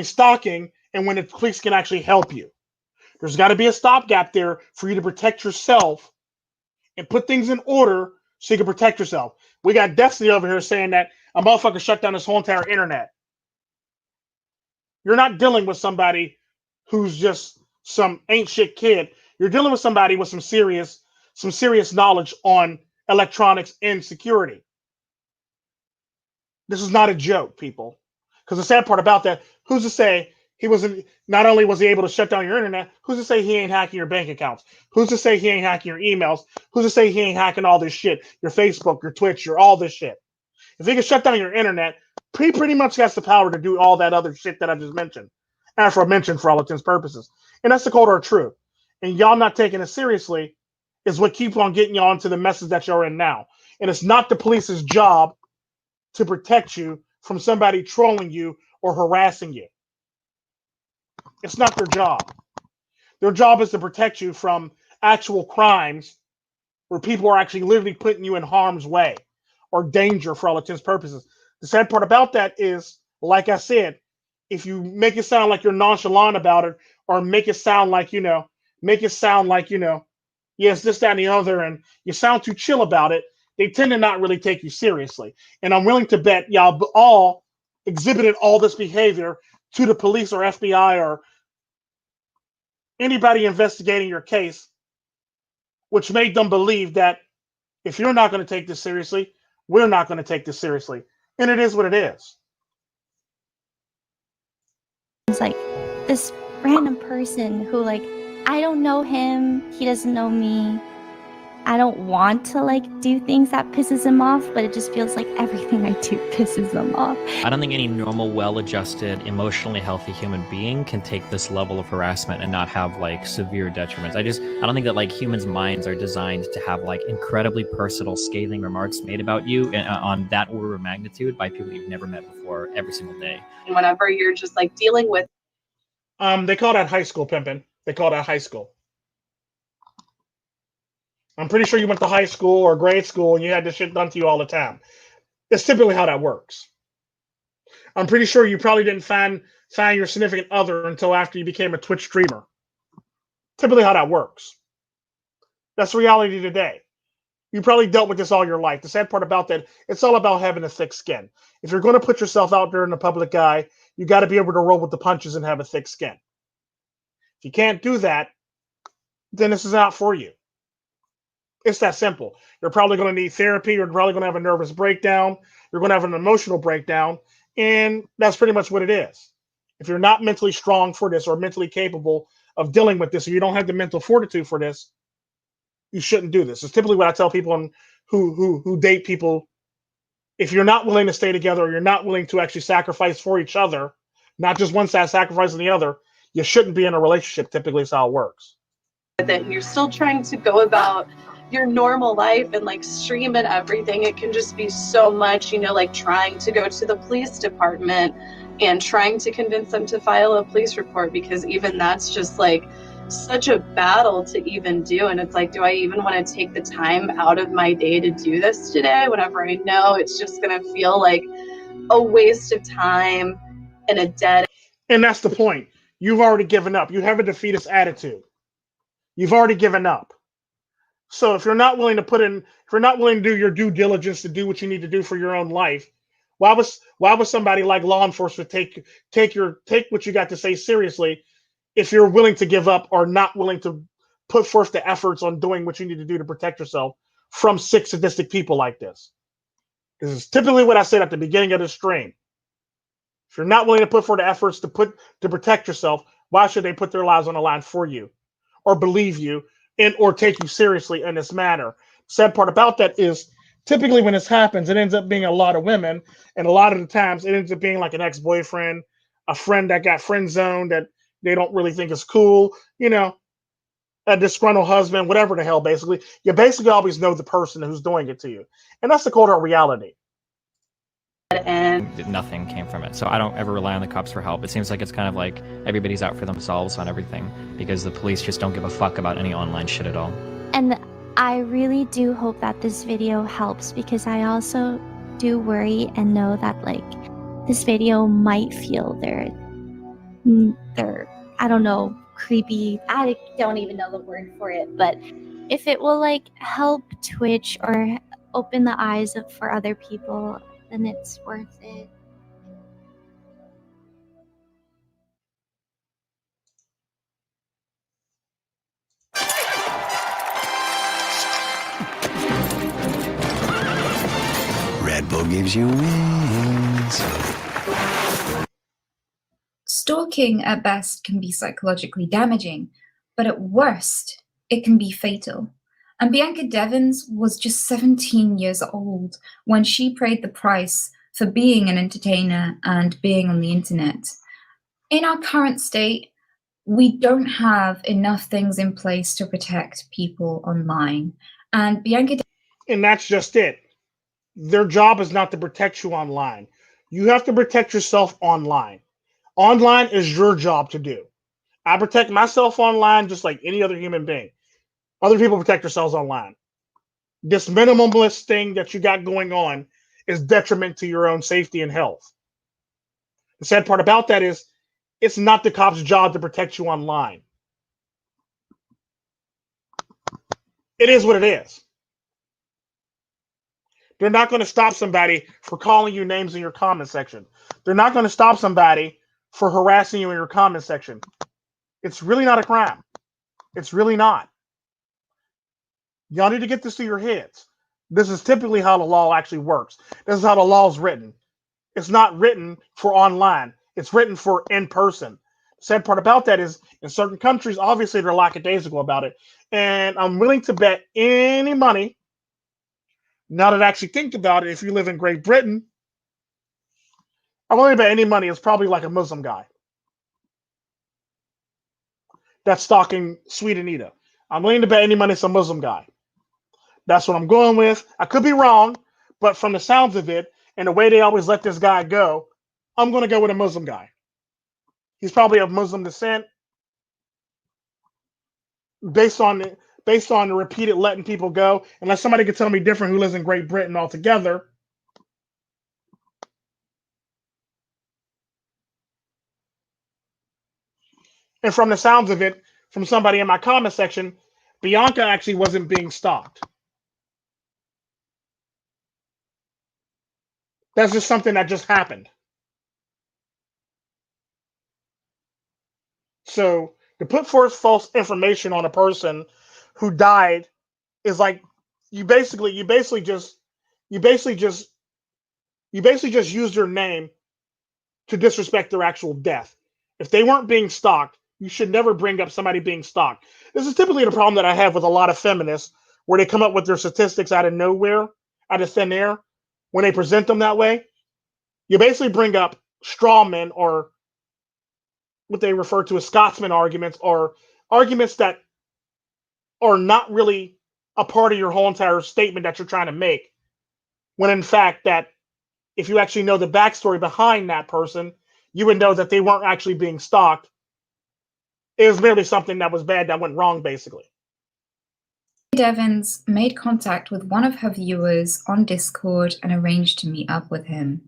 stalking and when the police can actually help you? There's got to be a stopgap there for you to protect yourself and put things in order so you can protect yourself. We got Destiny over here saying that a motherfucker shut down this whole entire internet. You're not dealing with somebody who's just some ain't shit kid. You're dealing with somebody with some serious knowledge on electronics and security. This is not a joke, people. Because the sad part about that, who's to say he wasn't, not only was he able to shut down your internet, who's to say he ain't hacking your bank accounts? Who's to say he ain't hacking your emails? Who's to say he ain't hacking all this shit? Your Facebook, your Twitch, your all this shit. If he can shut down your internet, he pretty much has the power to do all that other shit that I just mentioned. Aforementioned for all intents and purposes. And that's the cold hard truth. And y'all not taking it seriously is what keeps on getting y'all into the messes that you're in now. And it's not the police's job to protect you from somebody trolling you or harassing you. It's not their job. Their job is to protect you from actual crimes where people are actually literally putting you in harm's way or danger for all intents and purposes. The sad part about that is, like I said, if you make it sound like you're nonchalant about it, or make it sound like, yes, this, that, and the other, and you sound too chill about it, they tend to not really take you seriously. And I'm willing to bet y'all all exhibited all this behavior to the police or FBI or anybody investigating your case, which made them believe that if you're not going to take this seriously, we're not going to take this seriously. And it is what it is. It's like this random person who, like, I don't know him, he doesn't know me. I don't want to like do things that pisses him off, but it just feels like everything I do pisses him off. I don't think any normal, well-adjusted, emotionally healthy human being can take this level of harassment and not have like severe detriments. I don't think that like humans' minds are designed to have like incredibly personal, scathing remarks made about you on that order of magnitude by people you've never met before every single day. Whenever you're just like dealing with, they call that high school pimping. They call that high school. I'm pretty sure you went to high school or grade school and you had this shit done to you all the time. It's typically how that works. I'm pretty sure you probably didn't find your significant other until after you became a Twitch streamer. Typically how that works. That's reality today. You probably dealt with this all your life. The sad part about that, it's all about having a thick skin. If you're going to put yourself out there in the public eye, you got to be able to roll with the punches and have a thick skin. If you can't do that, then this is not for you. It's that simple. You're probably going to need therapy. You're probably going to have a nervous breakdown. You're going to have an emotional breakdown. And that's pretty much what it is. If you're not mentally strong for this or mentally capable of dealing with this, or you don't have the mental fortitude for this, you shouldn't do this. It's typically what I tell people who date people. If you're not willing to stay together, or you're not willing to actually sacrifice for each other, not just one side sacrificing the other, you shouldn't be in a relationship. Typically, is how it works. it, and you're still trying to go about your normal life and like stream and everything, it can just be so much, you know, like trying to go to the police department and trying to convince them to file a police report, because even that's just like such a battle to even do. And it's like, do I even want to take the time out of my day to do this today, whenever I know it's just going to feel like a waste of time and a dead. And that's the point. You've already given up. You have a defeatist attitude. You've already given up. So if you're not willing to if you're not willing to do your due diligence to do what you need to do for your own life, why would somebody like law enforcement take what you got to say seriously if you're willing to give up or not willing to put forth the efforts on doing what you need to do to protect yourself from sick, sadistic people like this? This is typically what I said at the beginning of the stream. If you're not willing to put forth the efforts to protect yourself, why should they put their lives on the line for you, or believe you, or take you seriously in this manner? Sad part about that is typically when this happens, it ends up being a lot of women, and a lot of the times it ends up being like an ex-boyfriend, a friend that got friend zoned that they don't really think is cool, you know, a disgruntled husband, whatever the hell. Basically, you basically always know the person who's doing it to you, and that's the cold reality. And nothing came from it. So I don't ever rely on the cops for help. It seems like it's kind of like everybody's out for themselves on everything because the police just don't give a fuck about any online shit at all. And I really do hope that this video helps, because I also do worry and know that like this video might feel they're I don't know, creepy. I don't even know the word for it, but if it will like help Twitch or open the eyes for other people, then it's worth it. Red Bull gives you wings. Stalking at best can be psychologically damaging, but at worst, it can be fatal. And Bianca Devins was just 17 years old when she paid the price for being an entertainer and being on the internet. In our current state, we don't have enough things in place to protect people online. And Bianca And that's just it. Their job is not to protect you online. You have to protect yourself online. Online is your job to do. I protect myself online just like any other human being. Other people protect themselves online. This minimalist thing that you got going on is detriment to your own safety and health. The sad part about that is it's not the cop's job to protect you online. It is what it is. They're not going to stop somebody for calling you names in your comment section. They're not going to stop somebody for harassing you in your comment section. It's really not a crime. It's really not. Y'all need to get this to your heads. This is typically how the law actually works. This is how the law is written. It's not written for online. It's written for in person. The sad part about that is in certain countries, obviously they're lackadaisical about it. And I'm willing to bet any money, now that I actually think about it, if you live in Great Britain, I'm willing to bet any money it's probably like a Muslim guy that's stalking Sweet Anita. I'm willing to bet any money it's a Muslim guy. That's what I'm going with. I could be wrong, but from the sounds of it and the way they always let this guy go, I'm going to go with a Muslim guy. He's probably of Muslim descent. Based on the repeated letting people go, unless somebody could tell me different who lives in Great Britain altogether. And from the sounds of it, from somebody in my comment section, Bianca actually wasn't being stalked. That's just something that just happened. So to put forth false information on a person who died is like you basically just use their name to disrespect their actual death. If they weren't being stalked, you should never bring up somebody being stalked. This is typically the problem that I have with a lot of feminists, where they come up with their statistics out of nowhere, out of thin air. When they present them that way, you basically bring up straw men, or what they refer to as Scotsman arguments, or arguments that are not really a part of your whole entire statement that you're trying to make. When in fact, that if you actually know the backstory behind that person, you would know that they weren't actually being stalked. It was merely something that was bad that went wrong, basically. Evans made contact with one of her viewers on Discord and arranged to meet up with him.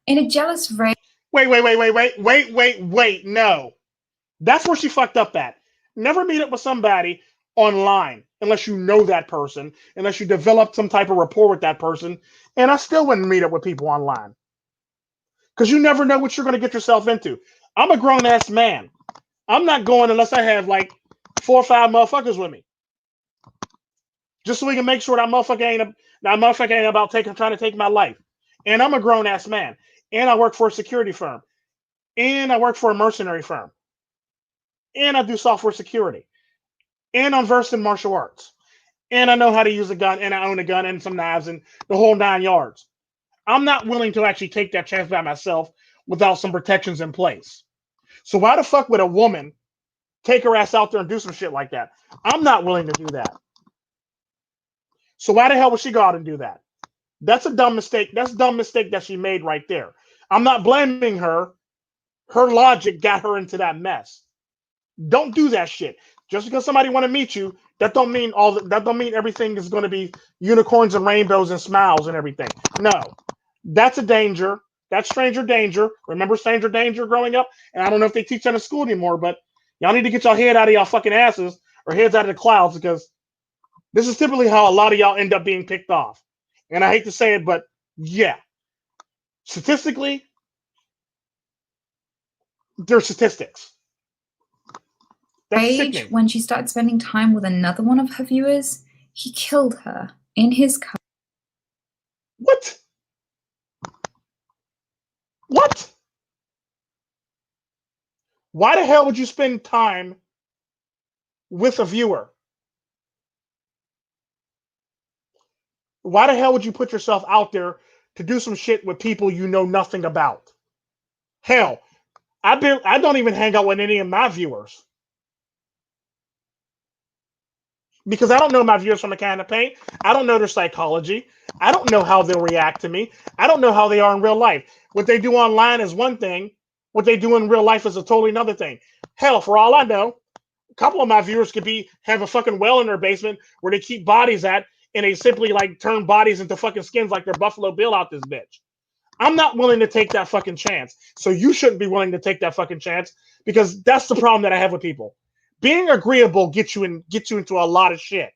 In a jealous rage. Wait. No. That's where she fucked up at. Never meet up with somebody online unless you know that person, unless you develop some type of rapport with that person. And I still wouldn't meet up with people online. Because you never know what you're going to get yourself into. I'm a grown ass man. I'm not going unless I have like 4 or 5 motherfuckers with me. Just so we can make sure that motherfucker ain't about trying to take my life. And I'm a grown ass man. And I work for a security firm. And I work for a mercenary firm. And I do software security. And I'm versed in martial arts. And I know how to use a gun, and I own a gun and some knives and the whole 9 yards. I'm not willing to actually take that chance by myself without some protections in place. So why the fuck would a woman take her ass out there and do some shit like that? I'm not willing to do that. So why the hell would she go out and do that? That's a dumb mistake. That's a dumb mistake that she made right there. I'm not blaming her. Her logic got her into that mess. Don't do that shit. Just because somebody want to meet you, that don't mean everything is going to be unicorns and rainbows and smiles and everything. No. That's a danger. That's stranger danger. Remember stranger danger growing up? And I don't know if they teach that in school anymore, but y'all need to get your head out of y'all fucking asses or heads out of the clouds, because this is typically how a lot of y'all end up being picked off. And I hate to say it, but yeah. Statistically, they're statistics. Rage, when she started spending time with another one of her viewers, he killed her in his car. What? What? Why the hell would you spend time with a viewer? Why the hell would you put yourself out there to do some shit with people you know nothing about? Hell, I don't even hang out with any of my viewers. Because I don't know my viewers from a can of paint. I don't know their psychology. I don't know how they'll react to me. I don't know how they are in real life. What they do online is one thing. What they do in real life is a totally another thing. Hell, for all I know, a couple of my viewers could have a fucking well in their basement where they keep bodies at, and they simply like turn bodies into fucking skins like they're Buffalo Bill out this bitch. I'm not willing to take that fucking chance. So you shouldn't be willing to take that fucking chance, because that's the problem that I have with people. Being agreeable gets you into a lot of shit.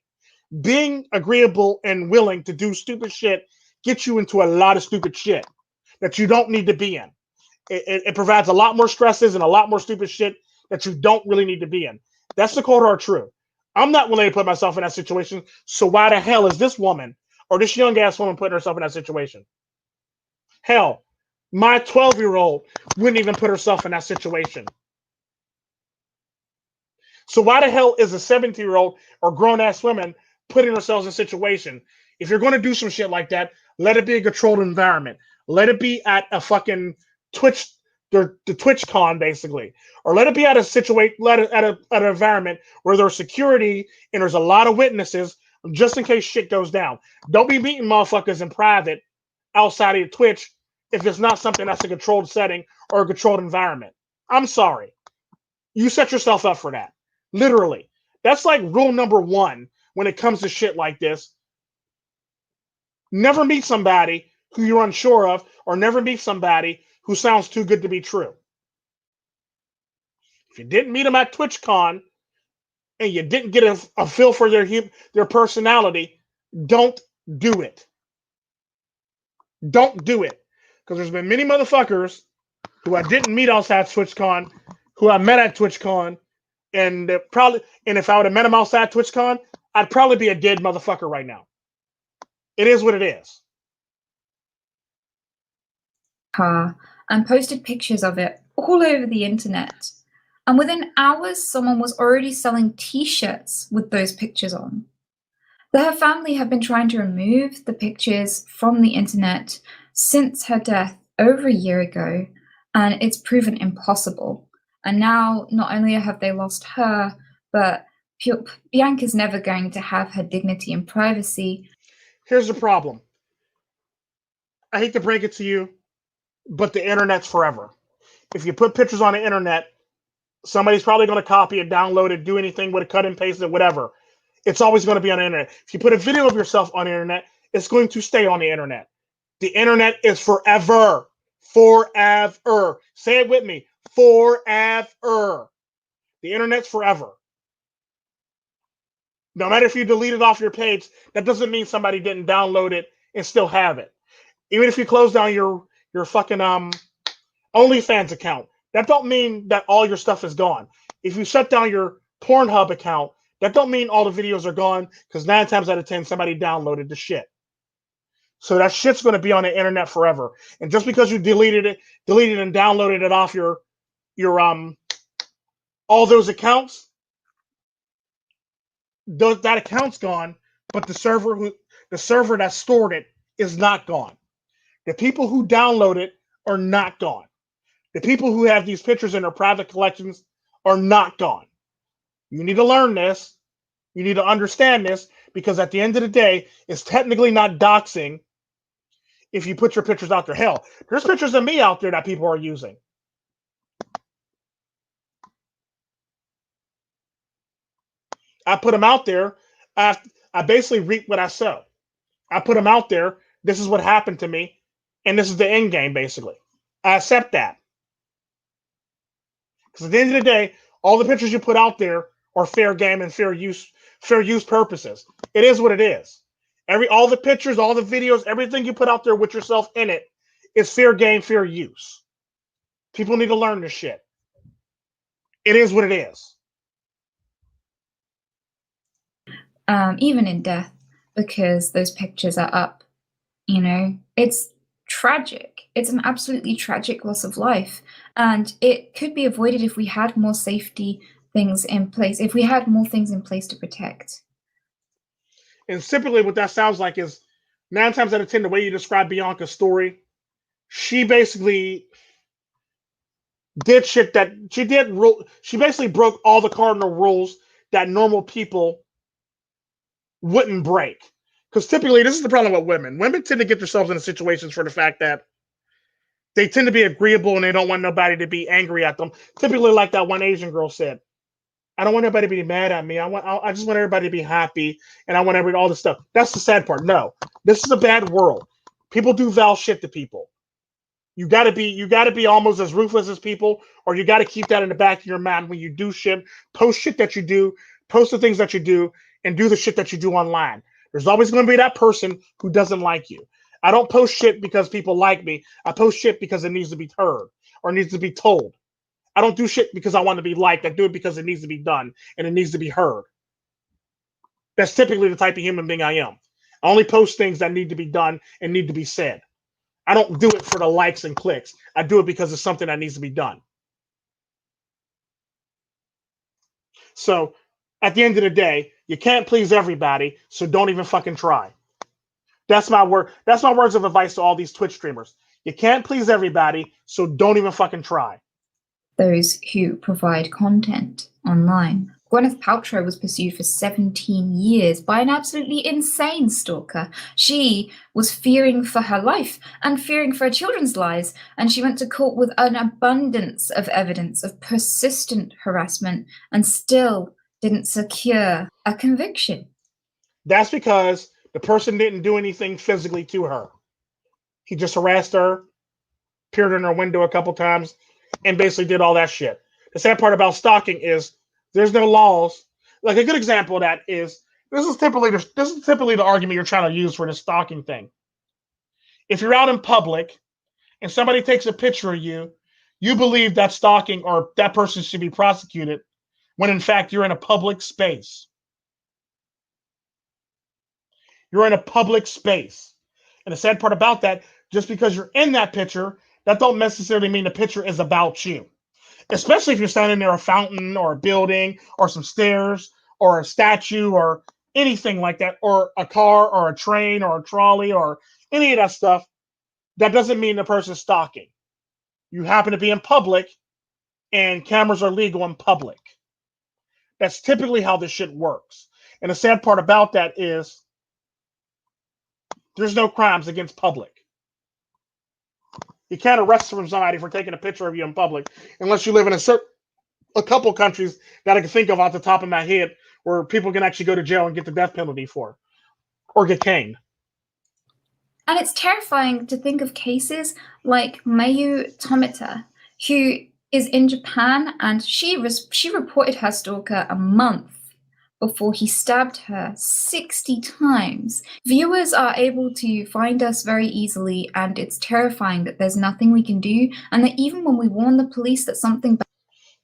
Being agreeable and willing to do stupid shit gets you into a lot of stupid shit that you don't need to be in. It provides a lot more stresses and a lot more stupid shit that you don't really need to be in. That's the cold hard truth. I'm not willing to put myself in that situation. So why the hell is this woman or this young ass woman putting herself in that situation? Hell, my 12-year-old wouldn't even put herself in that situation. So why the hell is a 17-year-old or grown-ass women putting themselves in a situation? If you're going to do some shit like that, let it be a controlled environment. Let it be at a fucking Twitch, the Twitch con, basically. Or let it be at an environment where there's security and there's a lot of witnesses just in case shit goes down. Don't be meeting motherfuckers in private outside of Twitch if it's not something that's a controlled setting or a controlled environment. I'm sorry. You set yourself up for that. Literally. That's like rule number 1 when it comes to shit like this. Never meet somebody who you're unsure of, or never meet somebody who sounds too good to be true. If you didn't meet them at TwitchCon and you didn't get a feel for their personality, don't do it. Don't do it. Because there's been many motherfuckers who I didn't meet outside TwitchCon, who I met at TwitchCon, and if I would have met him outside TwitchCon, I'd probably be a dead motherfucker right now. It is what it is. And posted pictures of it all over the internet. And within hours, someone was already selling t-shirts with those pictures on. Her family have been trying to remove the pictures from the internet since her death over a year ago, and it's proven impossible. And now, not only have they lost her, but Bianca's never going to have her dignity and privacy. Here's the problem. I hate to break it to you, but the internet's forever. If you put pictures on the internet, somebody's probably going to copy it, download it, do anything with it, cut and paste it, whatever. It's always going to be on the internet. If you put a video of yourself on the internet, it's going to stay on the internet. The internet is forever. Forever. Say it with me. Forever. The internet's forever. No matter if you delete it off your page, that doesn't mean somebody didn't download it and still have it. Even if you close down your fucking OnlyFans account, that don't mean that all your stuff is gone. If you shut down your Pornhub account, that don't mean all the videos are gone, because 9 times out of 10 somebody downloaded the shit. So that shit's going to be on the internet forever. And just because you deleted and downloaded it off your all those accounts, that account's gone, but the server that stored it is not gone. The people who download it are not gone. The people who have these pictures in their private collections are not gone. You need to learn this. You need to understand this, because at the end of the day, it's technically not doxing if you put your pictures out there. Hell, there's pictures of me out there that people are using. I put them out there. I basically reap what I sow. I put them out there. This is what happened to me, and this is the end game, basically. I accept that. Because at the end of the day, all the pictures you put out there are fair game and fair use purposes. It is what it is. All the pictures, all the videos, everything you put out there with yourself in it is fair game, fair use. People need to learn this shit. It is what it is. Even in death, because those pictures are up, it's tragic. It's an absolutely tragic loss of life. And it could be avoided if we had more safety things in place, if we had more things in place to protect. And typically what that sounds like is 9 times out of 10, the way you describe Bianca's story, she basically did shit that she basically broke all the cardinal rules that normal people wouldn't break. Because typically, this is the problem with women. Women tend to get themselves into situations for the fact that they tend to be agreeable and they don't want nobody to be angry at them. Typically, like that one Asian girl said, I don't want everybody to be mad at me. I just want everybody to be happy, and I want all this stuff. That's the sad part. No, this is a bad world. People do vile shit to people. You gotta be almost as ruthless as people, or you gotta keep that in the back of your mind when you do shit. Post shit that you do, post the things that you do, and do the shit that you do online. There's always going to be that person who doesn't like you. I don't post shit because people like me. I post shit because it needs to be heard or needs to be told. I don't do shit because I want to be liked. I do it because it needs to be done and it needs to be heard. That's typically the type of human being I am. I only post things that need to be done and need to be said. I don't do it for the likes and clicks. I do it because it's something that needs to be done. So at the end of the day, you can't please everybody, so don't even fucking try. That's my word. That's my words of advice to all these Twitch streamers. You can't please everybody, so don't even fucking try. Those who provide content online. Gwyneth Paltrow was pursued for 17 years by an absolutely insane stalker. She was fearing for her life and fearing for her children's lives, and she went to court with an abundance of evidence of persistent harassment and still didn't secure a conviction. That's because the person didn't do anything physically to her. He just harassed her, peered in her window a couple times, and basically did all that shit. The sad part about stalking is there's no laws. Like a good example of that is this is typically the argument you're trying to use for the stalking thing. If you're out in public and somebody takes a picture of you, you believe that stalking or that person should be prosecuted when in fact you're in a public space. You're in a public space. And the sad part about that, just because you're in that picture, that don't necessarily mean the picture is about you. Especially if you're standing near a fountain or a building or some stairs or a statue or anything like that, or a car or a train or a trolley or any of that stuff, that doesn't mean the person's stalking. You happen to be in public and cameras are legal in public. That's typically how this shit works. And the sad part about that is there's no crimes against public. You can't arrest from somebody for taking a picture of you in public unless you live in a couple countries that I can think of off the top of my head where people can actually go to jail and get the death penalty for or get caned. And it's terrifying to think of cases like Mayu Tomita, who is in Japan, and she reported her stalker a month before he stabbed her 60 times. Viewers are able to find us very easily, and it's terrifying that there's nothing we can do, and that even when we warn the police that something bad,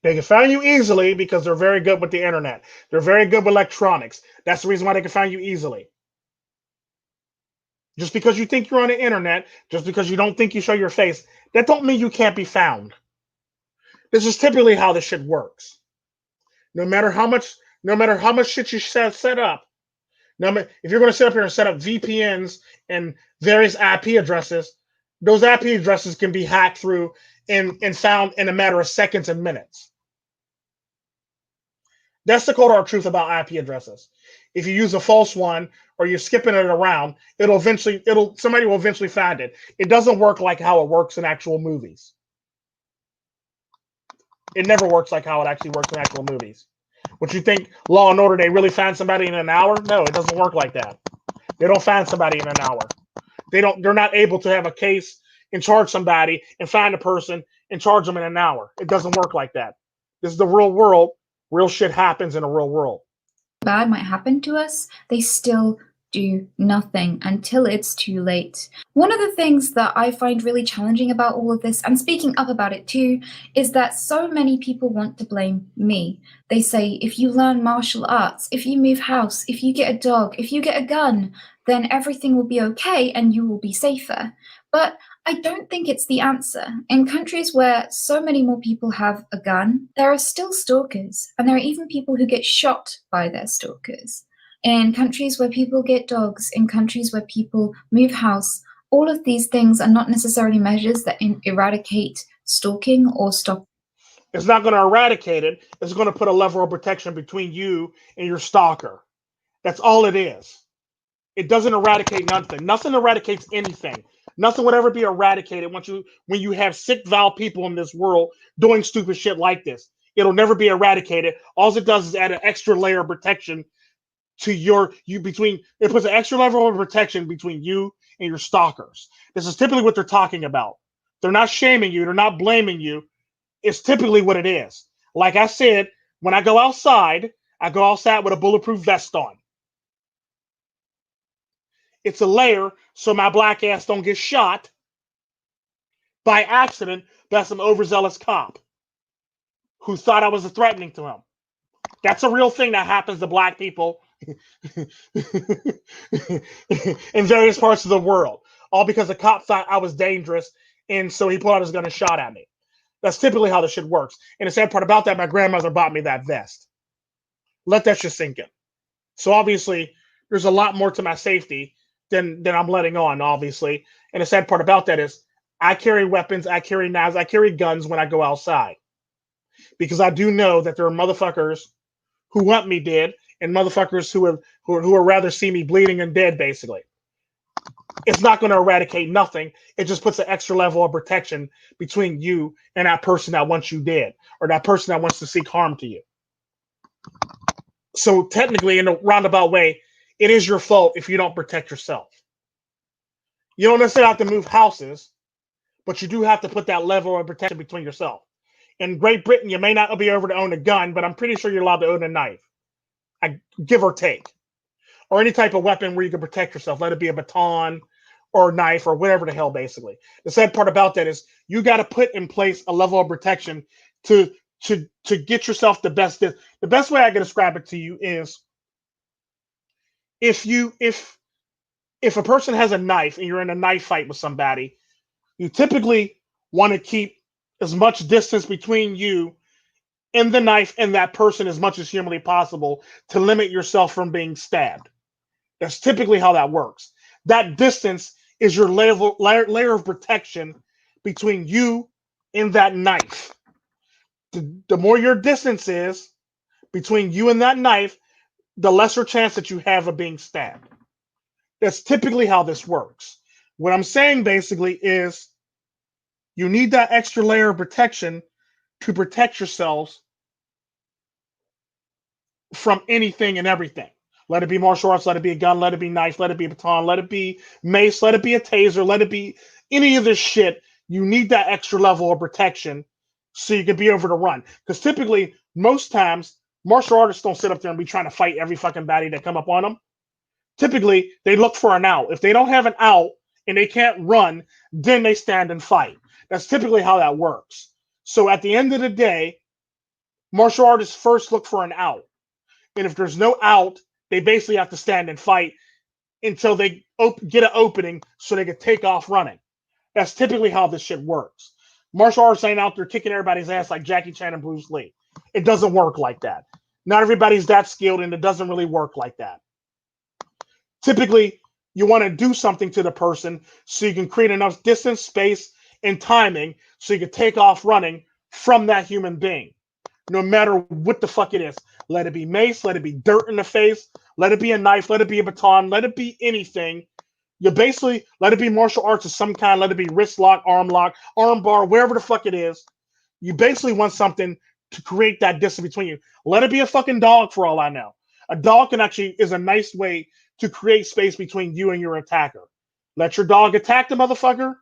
they can find you easily because they're very good with the internet. They're very good with electronics. That's the reason why they can find you easily. Just because you think you're on the internet, just because you don't think you show your face, that don't mean you can't be found. This is typically how this shit works. No matter how much shit you set up, if you're going to sit up here and set up VPNs and various IP addresses, those IP addresses can be hacked through and found in a matter of seconds and minutes. That's the cold hard truth about IP addresses. If you use a false one or you're skipping it around, somebody will eventually find it. It doesn't work like how it works in actual movies. It never works like how it actually works in actual movies. What you think, Law and Order, they really find somebody in an hour? No, it doesn't work like that. They don't find somebody in an hour. They're not able to have a case and charge somebody and find a person and charge them in an hour. It doesn't work like that. This is the real world. Real shit happens in a real world. bad might happen to us, they still do nothing until it's too late. One of the things that I find really challenging about all of this, and speaking up about it too, is that so many people want to blame me. They say, if you learn martial arts, if you move house, if you get a dog, if you get a gun, then everything will be okay and you will be safer. But I don't think it's the answer. In countries where so many more people have a gun, there are still stalkers, and there are even people who get shot by their stalkers. In countries where people get dogs, in countries where people move house, all of these things are not necessarily measures that eradicate stalking or stop. It's not going to eradicate it. It's going to put a level of protection between you and your stalker. That's all it is. It doesn't eradicate nothing. Nothing eradicates anything. Nothing would ever be eradicated when you have sick, vile people in this world doing stupid shit like this. It'll never be eradicated. All it does is add an extra layer of protection to it puts an extra level of protection between you and your stalkers. This is typically what they're talking about. They're not shaming you. They're not blaming you. It's typically what it is. Like I said, when I go outside with a bulletproof vest on. It's a layer so my black ass don't get shot by accident by some overzealous cop who thought I was threatening to him. That's a real thing that happens to black people in various parts of the world. All because the cop thought I was dangerous, and so he pulled out his gun and shot at me. That's typically how this shit works. And the sad part about that, my grandmother bought me that vest. Let that shit sink in. So obviously, there's a lot more to my safety than I'm letting on, obviously. And the sad part about that is I carry weapons, I carry knives, I carry guns when I go outside. Because I do know that there are motherfuckers who want me dead and motherfuckers who would rather see me bleeding and dead, basically. It's not going to eradicate nothing. It just puts an extra level of protection between you and that person that wants you dead or that person that wants to seek harm to you. So technically, in a roundabout way, it is your fault if you don't protect yourself. You don't necessarily have to move houses, but you do have to put that level of protection between yourself. In Great Britain, you may not be able to own a gun, but I'm pretty sure you're allowed to own a knife. Give or take. Or any type of weapon where you can protect yourself. Let it be a baton or a knife or whatever the hell, basically. The sad part about that is you got to put in place a level of protection to get yourself the best. The best way I can describe it to you is if a person has a knife and you're in a knife fight with somebody, you typically want to keep as much distance between you and the knife and that person as much as humanly possible to limit yourself from being stabbed. That's typically how that works. That distance is your layer of protection between you and that knife. The more your distance is between you and that knife, the lesser chance that you have of being stabbed. That's typically how this works. What I'm saying basically is you need that extra layer of protection to protect yourselves from anything and everything. Let it be martial arts, let it be a gun, let it be knife, let it be a baton, let it be mace, let it be a taser, let it be any of this shit. You need that extra level of protection so you can be able to run. Because typically, most times, martial artists don't sit up there and be trying to fight every fucking baddie that come up on them. Typically, they look for an out. If they don't have an out and they can't run, then they stand and fight. That's typically how that works. So at the end of the day, martial artists first look for an out. And if there's no out, they basically have to stand and fight until they get an opening so they can take off running. That's typically how this shit works. Martial arts ain't out there kicking everybody's ass like Jackie Chan and Bruce Lee. It doesn't work like that. Not everybody's that skilled, and it doesn't really work like that. Typically, you want to do something to the person so you can create enough distance, space, and timing so you can take off running from that human being. No matter what the fuck it is. Let it be mace, let it be dirt in the face, let it be a knife, let it be a baton, let it be anything. You basically, let it be martial arts of some kind, let it be wrist lock, arm bar, wherever the fuck it is. You basically want something to create that distance between you. Let it be a fucking dog for all I know. A dog is a nice way to create space between you and your attacker. Let your dog attack the motherfucker,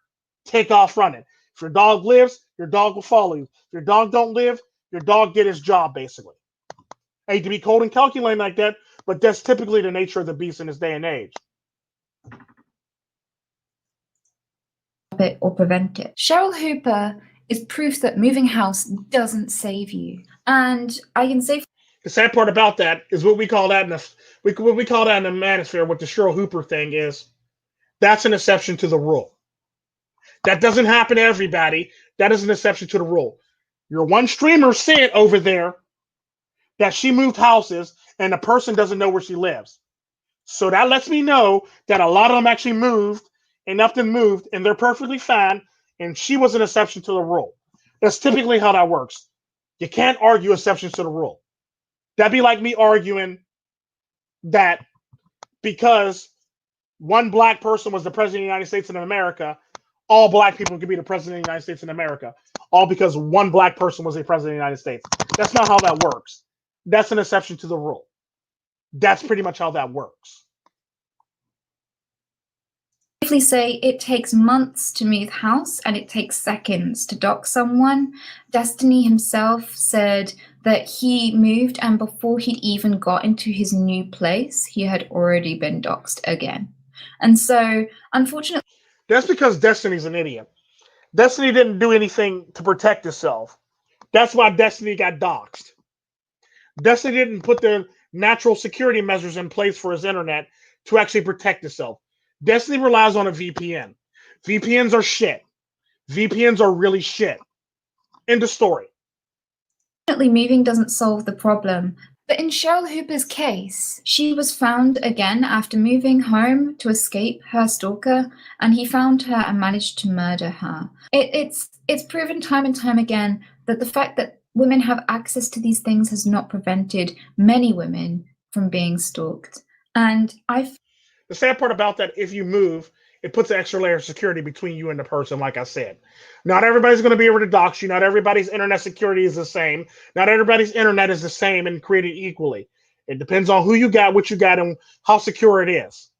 take off running. If your dog lives, your dog will follow you. If your dog don't live, your dog did his job, basically. I hate to be cold and calculating like that, but that's typically the nature of the beast in this day and age. It or prevent it. Cheryl Hooper is proof that moving house doesn't save you. And I can say the sad part about that is what we call that in the manosphere. What the Cheryl Hooper thing is, that's an exception to the rule. That doesn't happen to everybody. That is an exception to the rule. Your one streamer said over there that she moved houses and the person doesn't know where she lives. So that lets me know that a lot of them actually moved, enough them moved, and they're perfectly fine, and she was an exception to the rule. That's typically how that works. You can't argue exceptions to the rule. That'd be like me arguing that because one black person was the president of the United States of America, all black people could be the president of the United States of America, all because one black person was the president of the United States. That's not how that works. That's an exception to the rule. That's pretty much how that works. Safely say it takes months to move house and it takes seconds to dock someone. Destiny himself said that he moved and before he'd even got into his new place, he had already been doxxed again. And so, unfortunately, that's because Destiny's an idiot. Destiny didn't do anything to protect herself. That's why Destiny got doxxed. Destiny didn't put the natural security measures in place for his internet to actually protect itself. Destiny relies on a VPN. VPNs are shit. VPNs are really shit. End of story. Moving doesn't solve the problem. But in Cheryl Hooper's case, she was found again after moving home to escape her stalker, and he found her and managed to murder her. It's proven time and time again that the fact that women have access to these things has not prevented many women from being stalked. And the sad part about that, if you move, it puts an extra layer of security between you and the person, like I said. Not everybody's going to be able to dox you. Not everybody's internet security is the same. Not everybody's internet is the same and created equally. It depends on who you got, what you got, and how secure it is.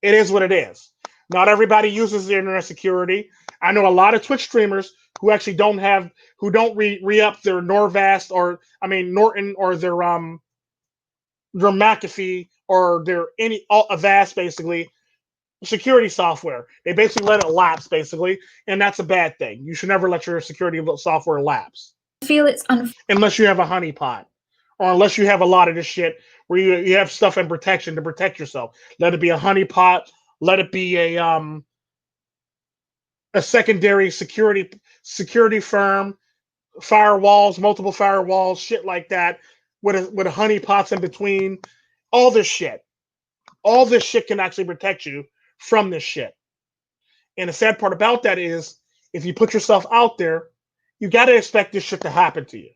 It is what it is. Not everybody uses the internet security. I know a lot of Twitch streamers who actually don't re-up their Norvast Norton or their McAfee or their Avast basically security software. They basically let it lapse basically, and that's a bad thing. You should never let your security software lapse. I feel it's unless you have a honeypot, or unless you have a lot of this shit where you have stuff in protection to protect yourself. Let it be a honeypot. Let it be a secondary security firm, firewalls, multiple firewalls, shit like that, with a honeypots in between. All this shit can actually protect you from this shit. And the sad part about that is, if you put yourself out there, you got to expect this shit to happen to you.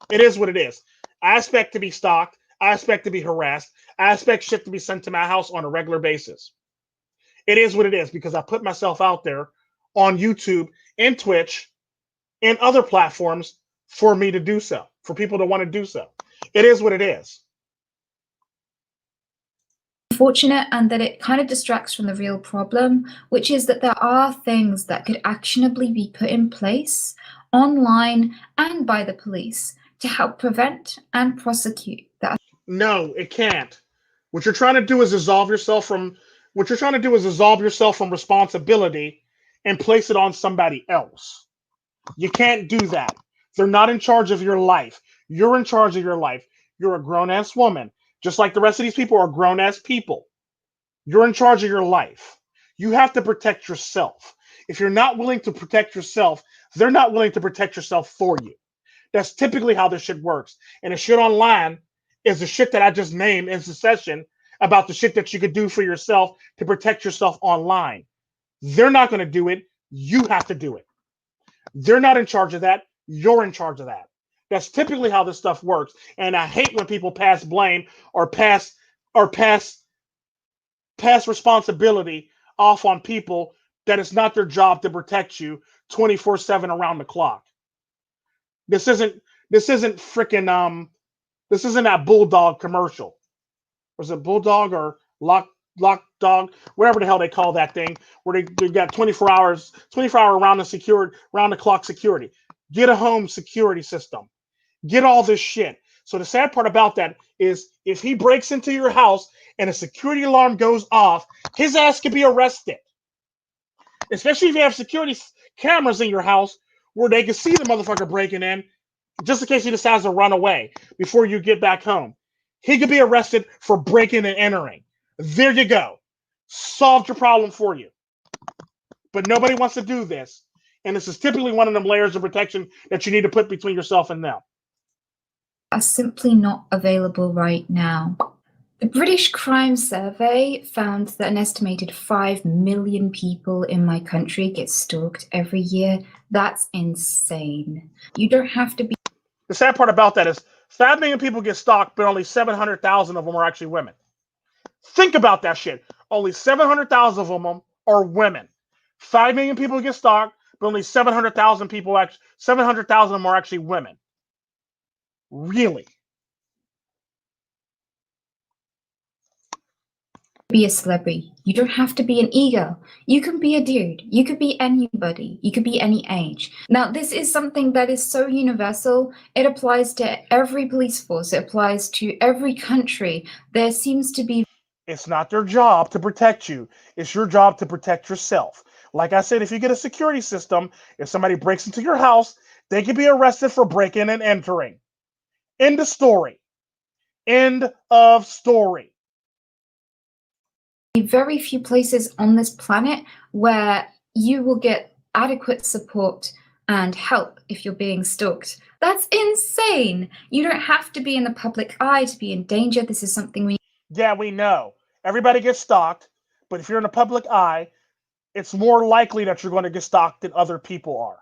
It is what it is. I expect to be stalked. I expect to be harassed. I expect shit to be sent to my house on a regular basis. It is what it is because I put myself out there on YouTube and Twitch and other platforms for me to do so, for people to want to do so. It is what it is. Unfortunate, and that it kind of distracts from the real problem, which is that there are things that could actionably be put in place online and by the police to help prevent and prosecute that. No, it can't. What you're trying to do is dissolve yourself from responsibility and place it on somebody else. You can't do that. They're not in charge of your life. You're in charge of your life. You're a grown-ass woman. Just like the rest of these people are grown-ass people. You're in charge of your life. You have to protect yourself. If you're not willing to protect yourself, they're not willing to protect yourself for you. That's typically how this shit works. And the shit online is the shit that I just named in succession about the shit that you could do for yourself to protect yourself online. They're not going to do it. You have to do it. They're not in charge of that. You're in charge of that. That's typically how this stuff works. And I hate when people pass blame or pass responsibility off on people that it's not their job to protect you 24/7 around the clock. This isn't freaking this isn't that Bulldog commercial. Was it Bulldog or Lock Dog, whatever the hell they call that thing, where they got 24-hour round the clock security. Get a home security system. Get all this shit. So the sad part about that is if he breaks into your house and a security alarm goes off, his ass could be arrested. Especially if you have security cameras in your house where they can see the motherfucker breaking in, just in case he decides to run away before you get back home. He could be arrested for breaking and entering. There you go. Solved your problem for you. But nobody wants to do this. And this is typically one of them layers of protection that you need to put between yourself and them. Are simply not available right now. The British Crime Survey found that an estimated 5 million people in my country get stalked every year. That's insane. You don't have to be. The sad part about that is 5 million people get stalked, but only 700,000 of them are actually women. Think about that shit. Only 700,000 of them are women. 5 million people get stalked, but only 700,000 of them are actually women. Really? Be a celebrity. You don't have to be an ego. You can be a dude. You could be anybody. You could be any age. Now, this is something that is so universal. It applies to every police force. It applies to every country. There seems to be. It's not their job to protect you. It's your job to protect yourself. Like I said, if you get a security system, if somebody breaks into your house, they can be arrested for breaking and entering. End of story. End of story. Very few places on this planet where you will get adequate support and help if you're being stalked. That's insane. You don't have to be in the public eye to be in danger. This is something we. Yeah, we know. Everybody gets stalked, but if you're in the public eye, it's more likely that you're going to get stalked than other people are.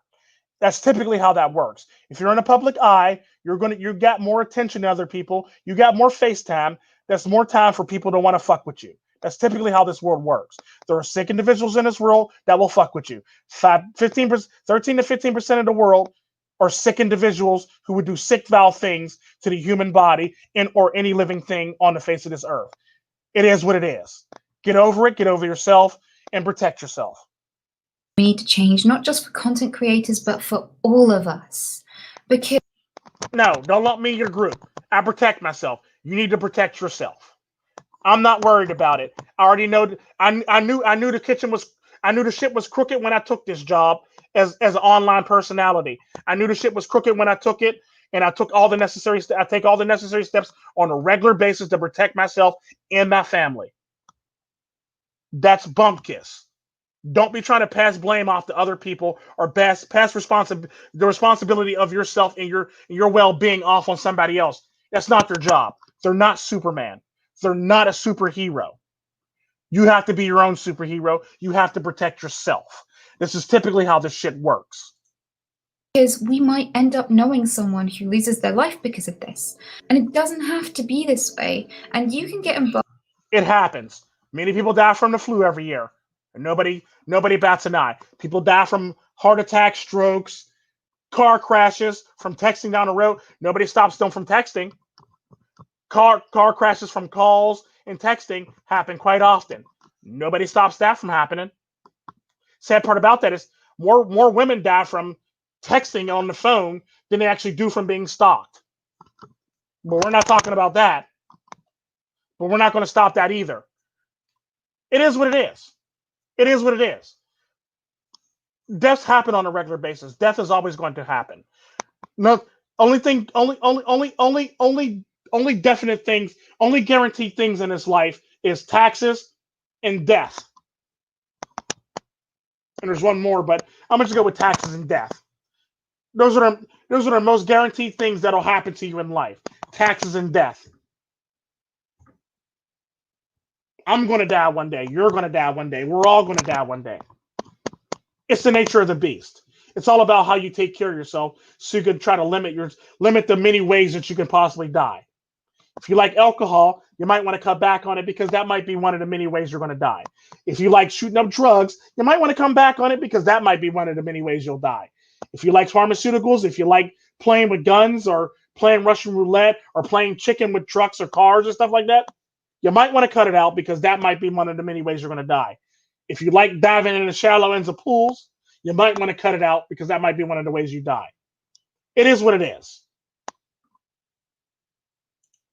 That's typically how that works. If you're in a public eye, you got more attention than other people. You got more face time. That's more time for people to want to fuck with you. That's typically how this world works. There are sick individuals in this world that will fuck with you. 13 to 15% of the world are sick individuals who would do sick, foul things to the human body or any living thing on the face of this earth. It is what it is. Get over it, get over yourself, and protect yourself. We need to change, not just for content creators, but for all of us. Because no, don't lump me in your group. I protect myself. You need to protect yourself. I'm not worried about it. I already know. I knew the shit was crooked when I took this job as an online personality. I knew the shit was crooked when I took it, and I took all the necessary. I take all the necessary steps on a regular basis to protect myself and my family. That's bumpkiss. Don't be trying to pass blame off to other people or pass the responsibility of yourself and your well-being off on somebody else. That's not their job. They're not Superman. They're not a superhero. You have to be your own superhero. You have to protect yourself. This is typically how this shit works. Because we might end up knowing someone who loses their life because of this. And it doesn't have to be this way. And you can get involved. It happens. Many people die from the flu every year. And nobody bats an eye. People die from heart attacks, strokes, car crashes, from texting down the road. Nobody stops them from texting. Car crashes from calls and texting happen quite often. Nobody stops that from happening. Sad part about that is more women die from texting on the phone than they actually do from being stalked. But we're not talking about that. But we're not going to stop that either. It is what it is. It is what it is. Deaths happen on a regular basis. Death is always going to happen. No, only definite things, only guaranteed things in this life is taxes and death. And there's one more, but I'm just gonna go with taxes and death. Those are the most guaranteed things that'll happen to you in life. Taxes and death. I'm gonna die one day. You're gonna die one day. We're all gonna die one day. It's the nature of the beast. It's all about how you take care of yourself so you can try to limit the many ways that you can possibly die. If you like alcohol, you might want to cut back on it because that might be one of the many ways you're going to die. If you like shooting up drugs, you might want to come back on it because that might be one of the many ways you'll die. If you like pharmaceuticals, if you like playing with guns or playing Russian roulette or playing chicken with trucks or cars or stuff like that, you might want to cut it out because that might be one of the many ways you're going to die. If you like diving in the shallow ends of pools, you might want to cut it out because that might be one of the ways you die. It is what it is.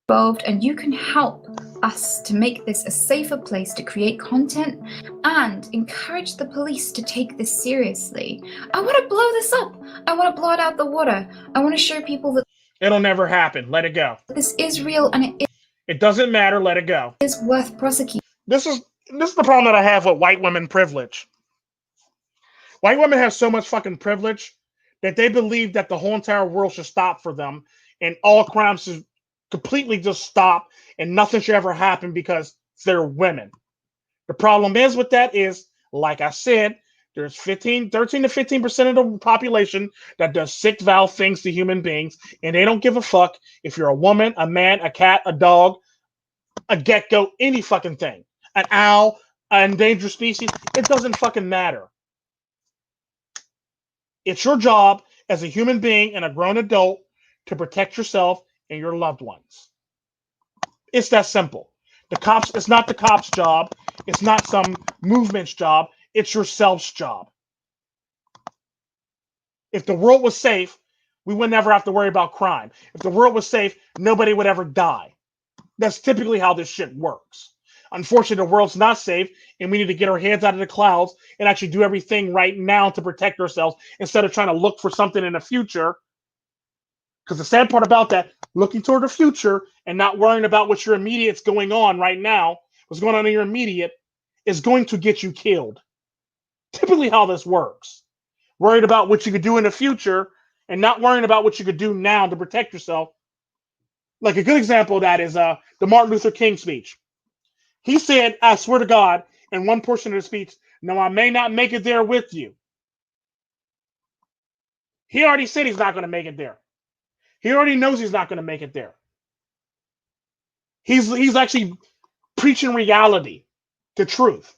Involved, and you can help us to make this a safer place to create content and encourage the police to take this seriously. I want to blow this up. I want to blow it out the water. I want to show people that it'll never happen. Let it go. This is real and it doesn't matter. Let it go. Is worth prosecuting. This is the problem that I have with white women privilege. White women have so much fucking privilege that they believe that the whole entire world should stop for them and all crimes should completely just stop and nothing should ever happen because they're women. The problem is with that is, like I said, there's 13 to 15% of the population that does sick, vile things to human beings, and they don't give a fuck if you're a woman, a man, a cat, a dog, a gecko, any fucking thing. An owl, an endangered species. It doesn't fucking matter. It's your job as a human being and a grown adult to protect yourself and your loved ones. It's that simple. It's not the cop's job. It's not some movement's job. It's yourself's job. If the world was safe, we would never have to worry about crime. If the world was safe, nobody would ever die. That's typically how this shit works. Unfortunately, the world's not safe, and we need to get our heads out of the clouds and actually do everything right now to protect ourselves instead of trying to look for something in the future. Because the sad part about that, looking toward the future and not worrying about what your immediate's going on right now, what's going on in your immediate, is going to get you killed. Typically how this works. Worried about what you could do in the future and not worrying about what you could do now to protect yourself. Like a good example of that is the Martin Luther King speech. He said, I swear to God, in one portion of the speech, no, I may not make it there with you. He already said he's not going to make it there. He already knows he's not going to make it there. He's actually preaching reality, the truth.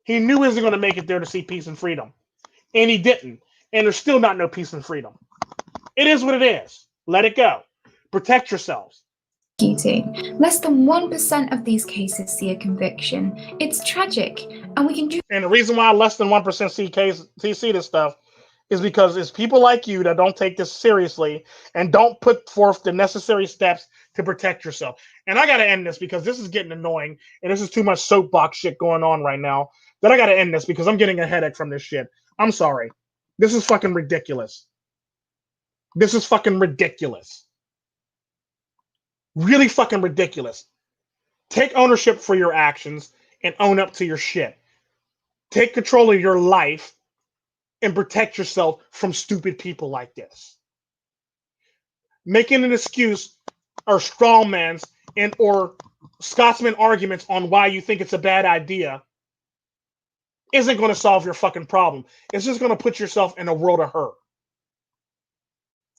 He knew he wasn't going to make it there to see peace and freedom. And he didn't. And there's still not no peace and freedom. It is what it is. Let it go. Protect yourselves. Less than 1% of these cases see a conviction. It's tragic, and we can do. And the reason why less than 1% see this stuff is because it's people like you that don't take this seriously and don't put forth the necessary steps to protect yourself. And I got to end this because this is getting annoying, and this is too much soapbox shit going on right now. That I got to end this because I'm getting a headache from this shit. I'm sorry. This is fucking ridiculous. This is fucking ridiculous. Really fucking ridiculous. Take ownership for your actions and own up to your shit. Take control of your life and protect yourself from stupid people like this. Making an excuse or strawmans and or Scotsman arguments on why you think it's a bad idea isn't going to solve your fucking problem. It's just going to put yourself in a world of hurt.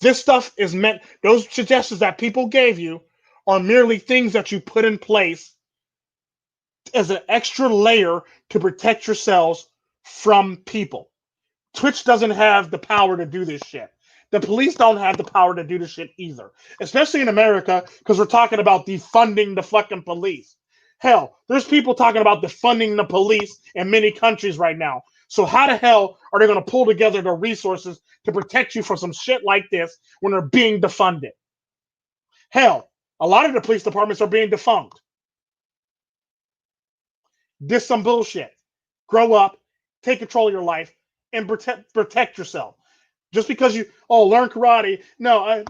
This stuff is meant, those suggestions that people gave you are merely things that you put in place as an extra layer to protect yourselves from people. Twitch doesn't have the power to do this shit. The police don't have the power to do this shit either, especially in America, because we're talking about defunding the fucking police. Hell, there's people talking about defunding the police in many countries right now. So how the hell are they going to pull together the resources to protect you from some shit like this when they're being defunded? Hell, a lot of the police departments are being defunct. This some bullshit. Grow up, take control of your life, and protect yourself. Just because you learn karate, no,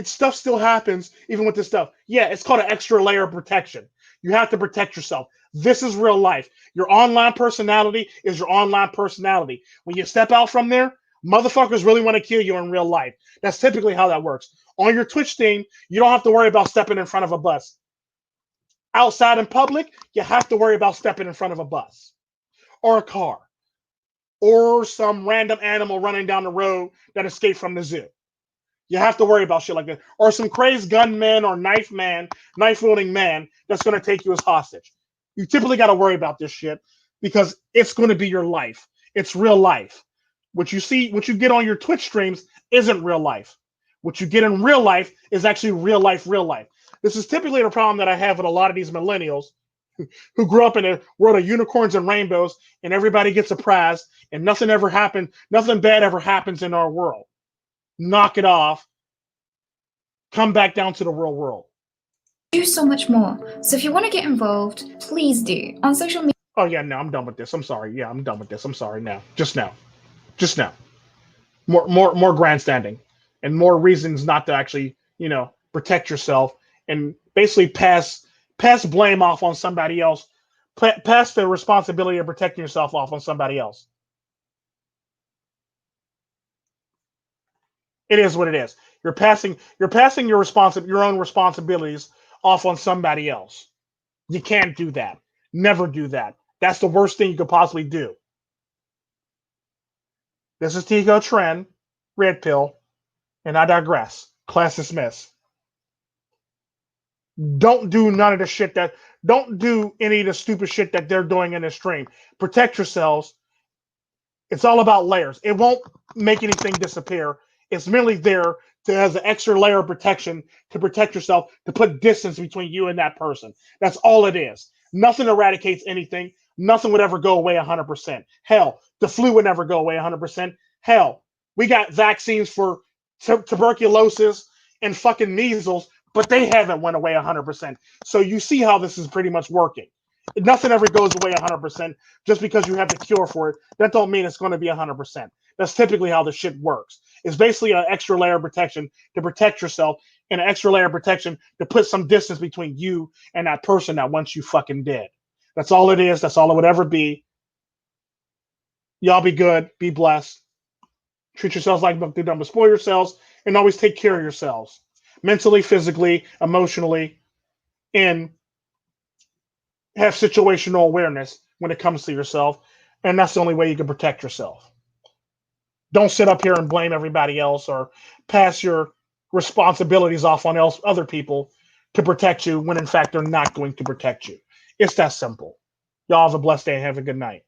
stuff still happens even with this stuff. Yeah, it's called an extra layer of protection. You have to protect yourself. This is real life. Your online personality is your online personality. When you step out from there, motherfuckers really want to kill you in real life. That's typically how that works. On your Twitch stream, you don't have to worry about stepping in front of a bus. Outside in public, you have to worry about stepping in front of a bus or a car or some random animal running down the road that escaped from the zoo. You have to worry about shit like that. Or some crazed gunman or knife-wielding man that's going to take you as hostage. You typically got to worry about this shit because it's going to be your life. It's real life. What you get on your Twitch streams isn't real life. What you get in real life is actually real life. This is typically the problem that I have with a lot of these millennials who grew up in a world of unicorns and rainbows and everybody gets a prize and nothing bad ever happens in our world. Knock it off. Come back down to the real world. Do so much more. So if you want to get involved, please do. On social media. Oh yeah, no, I'm done with this. I'm sorry. Yeah, I'm done with this. I'm sorry now. Just now. More grandstanding and more reasons not to actually, protect yourself and basically pass blame off on somebody else. Pass the responsibility of protecting yourself off on somebody else. It is what it is. You're passing your own responsibilities off on somebody else. You can't do that. Never do that. That's the worst thing you could possibly do. This is Tico, Tren, Red Pill, and I digress. Class dismissed. Don't do any of the stupid shit that they're doing in this stream. Protect yourselves. It's all about layers. It won't make anything disappear. It's merely there as an extra layer of protection to protect yourself, to put distance between you and that person. That's all it is. Nothing eradicates anything. Nothing would ever go away 100%. Hell, the flu would never go away 100%. Hell, we got vaccines for tuberculosis and fucking measles, but they haven't went away 100%. So you see how this is pretty much working. Nothing ever goes away 100%. Just because you have the cure for it, that don't mean it's going to be 100%. That's typically how the shit works. It's basically an extra layer of protection to protect yourself and an extra layer of protection to put some distance between you and that person that wants you fucking dead. That's all it is. That's all it would ever be. Y'all be good. Be blessed. Treat yourselves like they don't spoil yourselves, and always take care of yourselves. Mentally, physically, emotionally, and have situational awareness when it comes to yourself. And that's the only way you can protect yourself. Don't sit up here and blame everybody else or pass your responsibilities off on other people to protect you when in fact they're not going to protect you. It's that simple. Y'all have a blessed day and have a good night.